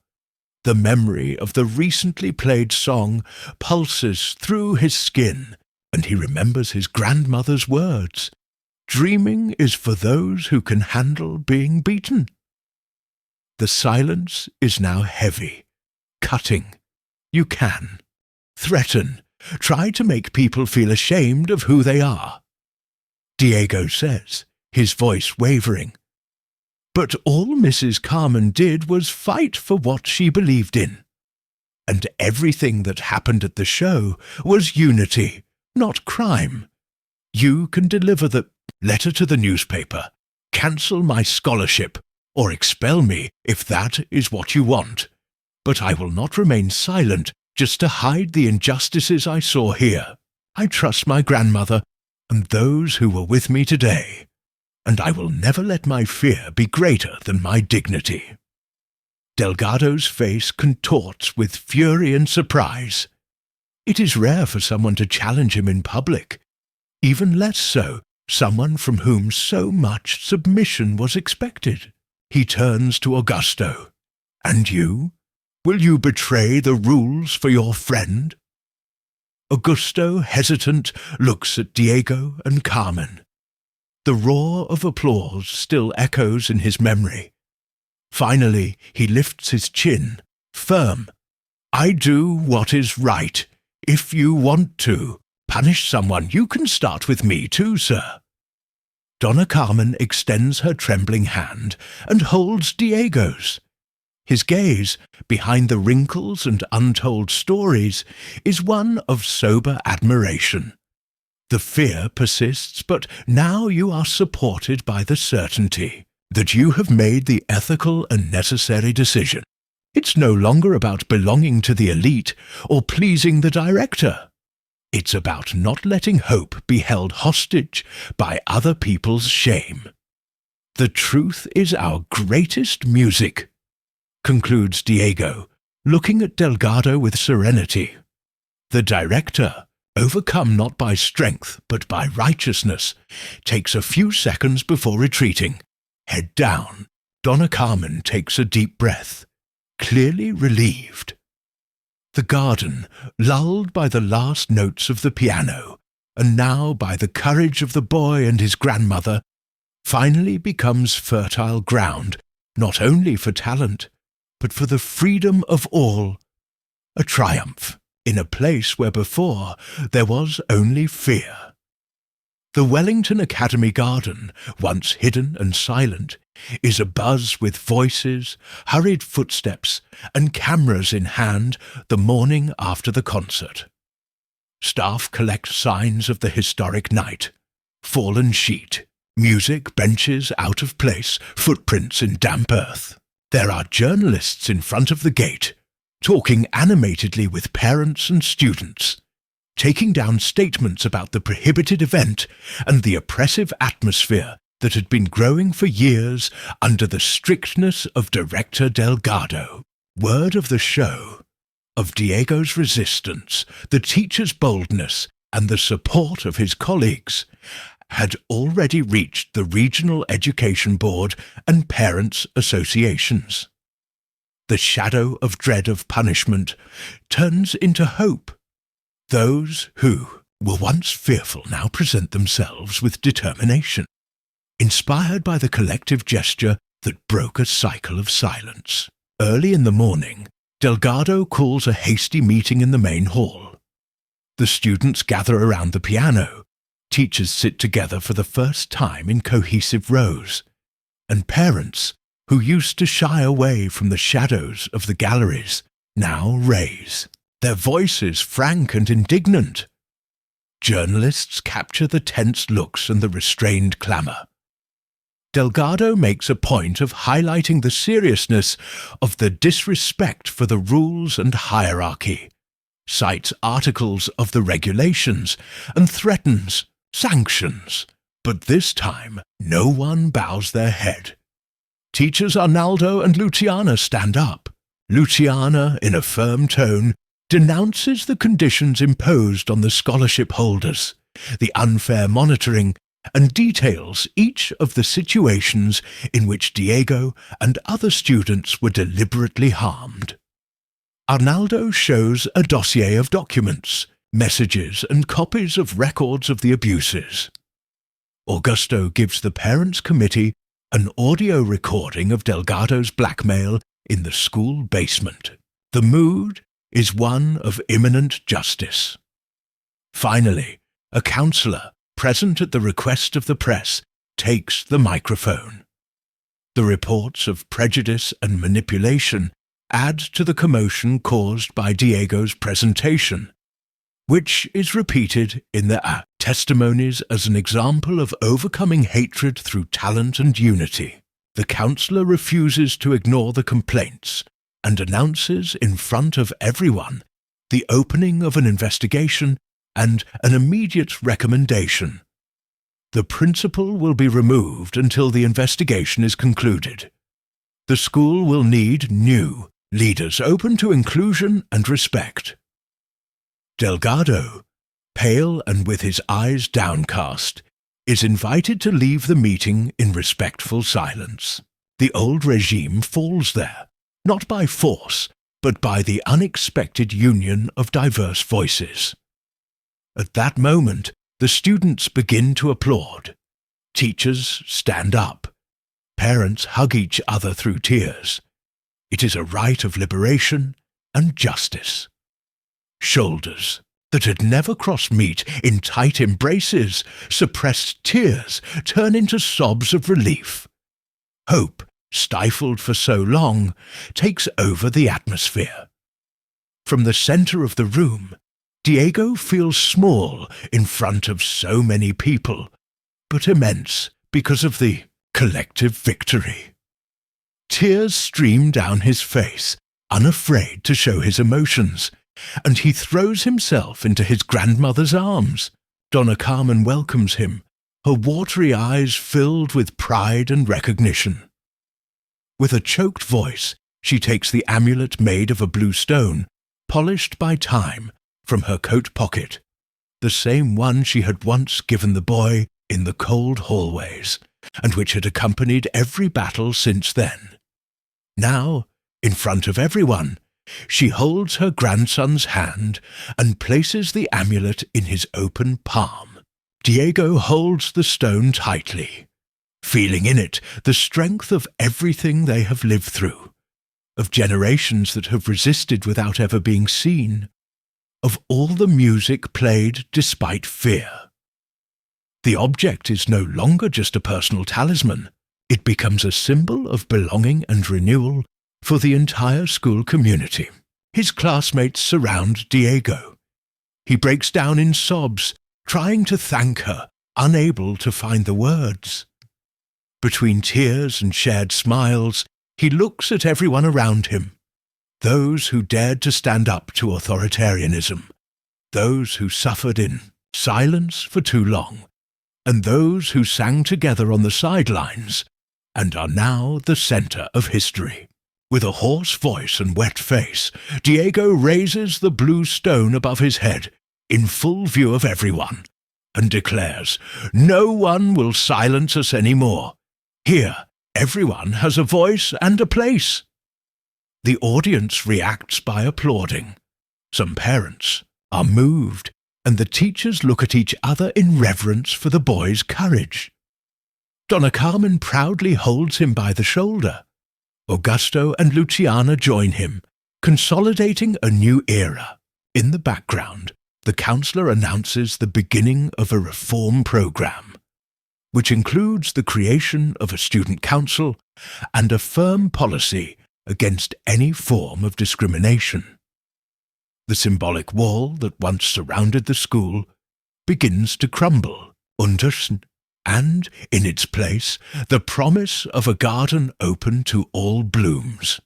The memory of the recently played song pulses through his skin, and he remembers his grandmother's words. "Dreaming is for those who can handle being beaten." The silence is now heavy, cutting. You can threaten, try to make people feel ashamed of who they are. Diego says, his voice wavering. But all Mrs. Carmen did was fight for what she believed in. And everything that happened at the show was unity, not crime. You can deliver the letter to the newspaper, cancel my scholarship, or expel me if that is what you want. But I will not remain silent just to hide the injustices I saw here. I trust my grandmother and those who were with me today, and I will never let my fear be greater than my dignity. Delgado's face contorts with fury and surprise. It is rare for someone to challenge him in public, even less so someone from whom so much submission was expected. He turns to Augusto. And you? Will you betray the rules for your friend? Augusto, hesitant, looks at Diego and Carmen. The roar of applause still echoes in his memory. Finally, he lifts his chin, firm. I do what is right. If you want to punish someone, you can start with me too, sir. Donna Carmen extends her trembling hand and holds Diego's. His gaze, behind the wrinkles and untold stories, is one of sober admiration. The fear persists, but now you are supported by the certainty that you have made the ethical and necessary decision. It's no longer about belonging to the elite or pleasing the director. It's about not letting hope be held hostage by other people's shame. The truth is our greatest music, concludes Diego, looking at Delgado with serenity. The director, overcome not by strength but by righteousness, takes a few seconds before retreating. Head down, Donna Carmen takes a deep breath, clearly relieved. The garden, lulled by the last notes of the piano, and now by the courage of the boy and his grandmother, finally becomes fertile ground, not only for talent, but for the freedom of all. A triumph in a place where before there was only fear. The Wellington Academy garden, once hidden and silent, is abuzz with voices, hurried footsteps, and cameras in hand the morning after the concert. Staff collect signs of the historic night. Fallen sheet, music, benches out of place, footprints in damp earth. There are journalists in front of the gate, talking animatedly with parents and students, taking down statements about the prohibited event and the oppressive atmosphere that had been growing for years under the strictness of Director Delgado. Word of the show, of Diego's resistance, the teacher's boldness, and the support of his colleagues, had already reached the Regional Education Board and parents' associations. The shadow of dread of punishment turns into hope. Those who were once fearful now present themselves with determination, inspired by the collective gesture that broke a cycle of silence. Early in the morning, Delgado calls a hasty meeting in the main hall. The students gather around the piano, teachers sit together for the first time in cohesive rows, and parents, who used to shy away from the shadows of the galleries, now raise their voices frank and indignant. Journalists capture the tense looks and the restrained clamour. Delgado makes a point of highlighting the seriousness of the disrespect for the rules and hierarchy, cites articles of the regulations, and threatens sanctions. But this time, no one bows their head. Teachers Arnaldo and Luciana stand up. Luciana, in a firm tone, denounces the conditions imposed on the scholarship holders, the unfair monitoring, and details each of the situations in which Diego and other students were deliberately harmed. Arnaldo shows a dossier of documents, messages, and copies of records of the abuses. Augusto gives the Parents' Committee an audio recording of Delgado's blackmail in the school basement. The mood is one of imminent justice. Finally, a counsellor, present at the request of the press, takes the microphone. The reports of prejudice and manipulation add to the commotion caused by Diego's presentation, which is repeated in the testimonies as an example of overcoming hatred through talent and unity. The counselor refuses to ignore the complaints and announces in front of everyone the opening of an investigation and an immediate recommendation. The principal will be removed until the investigation is concluded. The school will need new leaders open to inclusion and respect. Delgado, pale and with his eyes downcast, is invited to leave the meeting in respectful silence. The old regime falls there, not by force, but by the unexpected union of diverse voices. At that moment, the students begin to applaud. Teachers stand up. Parents hug each other through tears. It is a rite of liberation and justice. Shoulders that had never crossed meet in tight embraces, suppressed tears turn into sobs of relief. Hope, stifled for so long, takes over the atmosphere. From the center of the room, Diego feels small in front of so many people, but immense because of the collective victory. Tears stream down his face, unafraid to show his emotions, and he throws himself into his grandmother's arms. Donna Carmen welcomes him, her watery eyes filled with pride and recognition. With a choked voice, she takes the amulet made of a blue stone, polished by time, from her coat pocket, the same one she had once given the boy in the cold hallways, and which had accompanied every battle since then. Now, in front of everyone, she holds her grandson's hand and places the amulet in his open palm. Diego holds the stone tightly, feeling in it the strength of everything they have lived through, of generations that have resisted without ever being seen, of all the music played despite fear. The object is no longer just a personal talisman. It becomes a symbol of belonging and renewal for the entire school community. His classmates surround Diego. He breaks down in sobs, trying to thank her, unable to find the words. Between tears and shared smiles, he looks at everyone around him. Those who dared to stand up to authoritarianism, those who suffered in silence for too long, and those who sang together on the sidelines and are now the center of history. With a hoarse voice and wet face, Diego raises the blue stone above his head, in full view of everyone, and declares, "No one will silence us anymore. Here, everyone has a voice and a place." The audience reacts by applauding. Some parents are moved, and the teachers look at each other in reverence for the boy's courage. Donna Carmen proudly holds him by the shoulder. Augusto and Luciana join him, consolidating a new era. In the background, the counselor announces the beginning of a reform program, which includes the creation of a student council and a firm policy against any form of discrimination. The symbolic wall that once surrounded the school begins to crumble, and, in its place, the promise of a garden open to all blooms.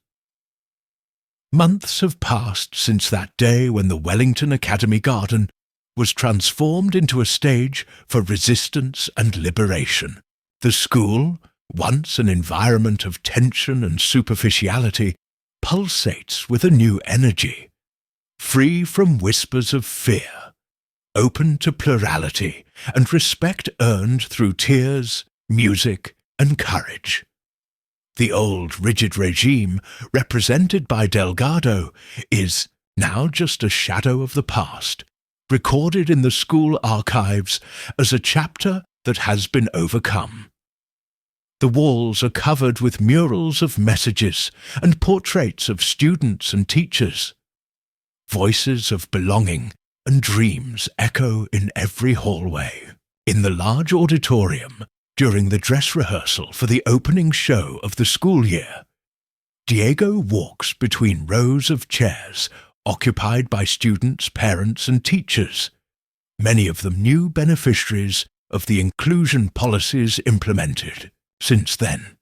Months have passed since that day when the Wellington Academy Garden was transformed into a stage for resistance and liberation. The school, once an environment of tension and superficiality, pulsates with a new energy, free from whispers of fear, open to plurality and respect earned through tears, music, and courage. The old rigid regime, represented by Delgado, is now just a shadow of the past, recorded in the school archives as a chapter that has been overcome. The walls are covered with murals of messages and portraits of students and teachers. Voices of belonging and dreams echo in every hallway. In the large auditorium, during the dress rehearsal for the opening show of the school year, Diego walks between rows of chairs occupied by students, parents, and teachers, many of them new beneficiaries of the inclusion policies implemented since then.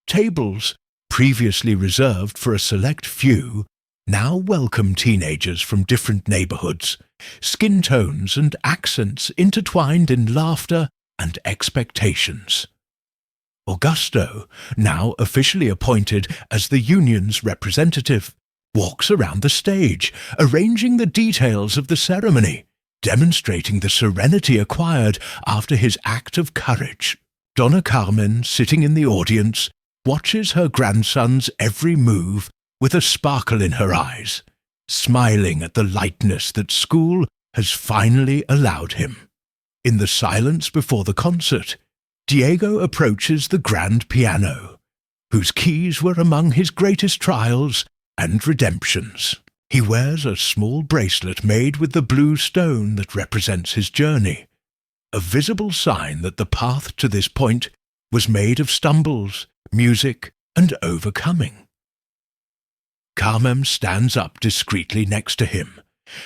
Tables, previously reserved for a select few, now welcome teenagers from different neighborhoods, skin tones and accents intertwined in laughter and expectations. Augusto, now officially appointed as the union's representative, walks around the stage, arranging the details of the ceremony, demonstrating the serenity acquired after his act of courage. Donna Carmen, sitting in the audience, watches her grandson's every move with a sparkle in her eyes, smiling at the lightness that school has finally allowed him. In the silence before the concert, Diego approaches the grand piano, whose keys were among his greatest trials and redemptions. He wears a small bracelet made with the blue stone that represents his journey, a visible sign that the path to this point was made of stumbles, music, and overcoming. Carmen stands up discreetly next to him,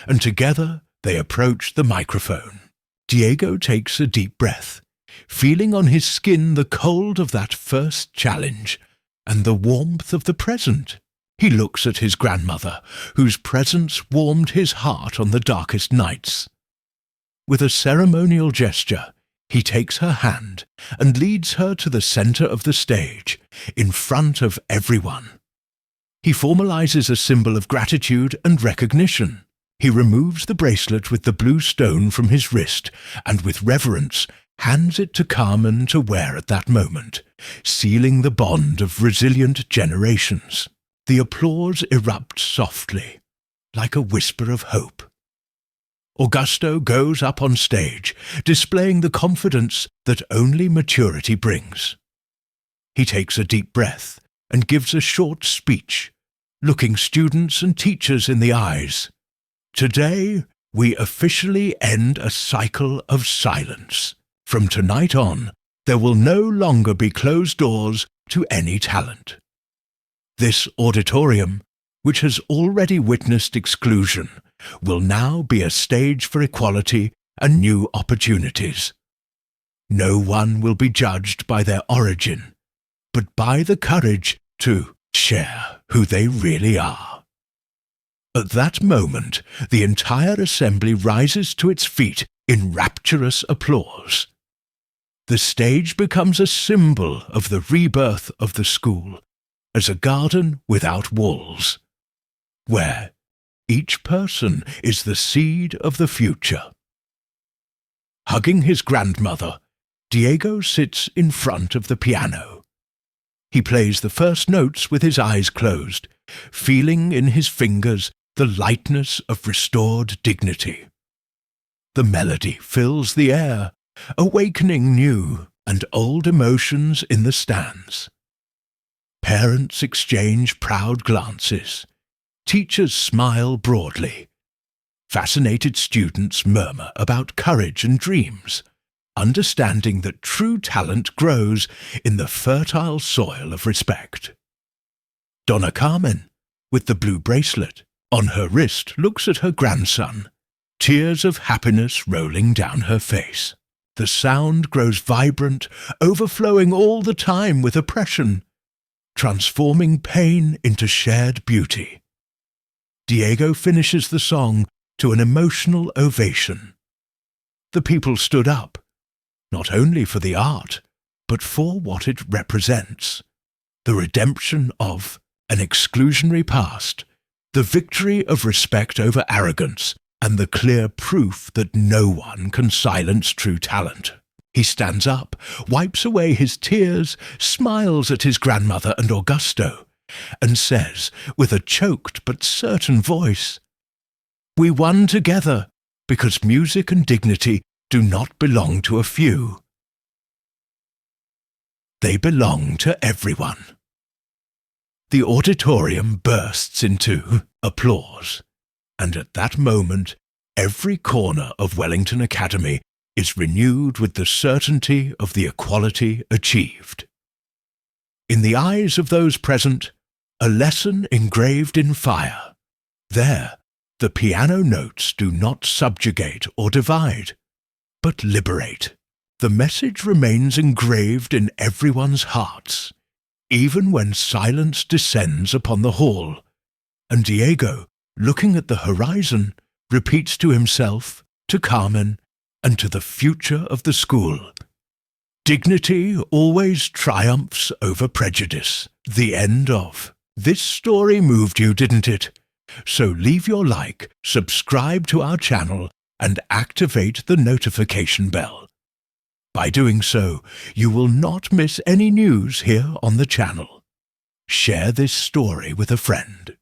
and together they approach the microphone. Diego takes a deep breath, feeling on his skin the cold of that first challenge and the warmth of the present. He looks at his grandmother, whose presence warmed his heart on the darkest nights. With a ceremonial gesture, he takes her hand and leads her to the center of the stage, in front of everyone. He formalizes a symbol of gratitude and recognition. He removes the bracelet with the blue stone from his wrist and with reverence hands it to Carmen to wear at that moment, sealing the bond of resilient generations. The applause erupts softly, like a whisper of hope. Augusto goes up on stage, displaying the confidence that only maturity brings. He takes a deep breath and gives a short speech, looking students and teachers in the eyes. Today, we officially end a cycle of silence. From tonight on, there will no longer be closed doors to any talent. This auditorium, which has already witnessed exclusion, will now be a stage for equality and new opportunities. No one will be judged by their origin, but by the courage to share who they really are. At that moment, the entire assembly rises to its feet in rapturous applause. The stage becomes a symbol of the rebirth of the school as a garden without walls, where each person is the seed of the future. Hugging his grandmother, Diego sits in front of the piano. He plays the first notes with his eyes closed, feeling in his fingers the lightness of restored dignity. The melody fills the air, awakening new and old emotions in the stands. Parents exchange proud glances. Teachers smile broadly. Fascinated students murmur about courage and dreams, understanding that true talent grows in the fertile soil of respect. Donna Carmen, with the blue bracelet on her wrist, looks at her grandson, tears of happiness rolling down her face. The sound grows vibrant, overflowing all the time with oppression, transforming pain into shared beauty. Diego finishes the song to an emotional ovation. The people stood up, not only for the art, but for what it represents: the redemption of an exclusionary past, the victory of respect over arrogance, and the clear proof that no one can silence true talent. He stands up, wipes away his tears, smiles at his grandmother and Augusto, and says, with a choked but certain voice, "We won together because music and dignity do not belong to a few. They belong to everyone." The auditorium bursts into applause, and at that moment, every corner of Wellington Academy is renewed with the certainty of the equality achieved. In the eyes of those present, a lesson engraved in fire. There, the piano notes do not subjugate or divide, but liberate. The message remains engraved in everyone's hearts, even when silence descends upon the hall, and Diego, looking at the horizon, repeats to himself, to Carmen, and to the future of the school, "Dignity always triumphs over prejudice." The end of. This story moved you, didn't it? So leave your like, subscribe to our channel, and activate the notification bell. By doing so, you will not miss any news here on the channel. Share this story with a friend.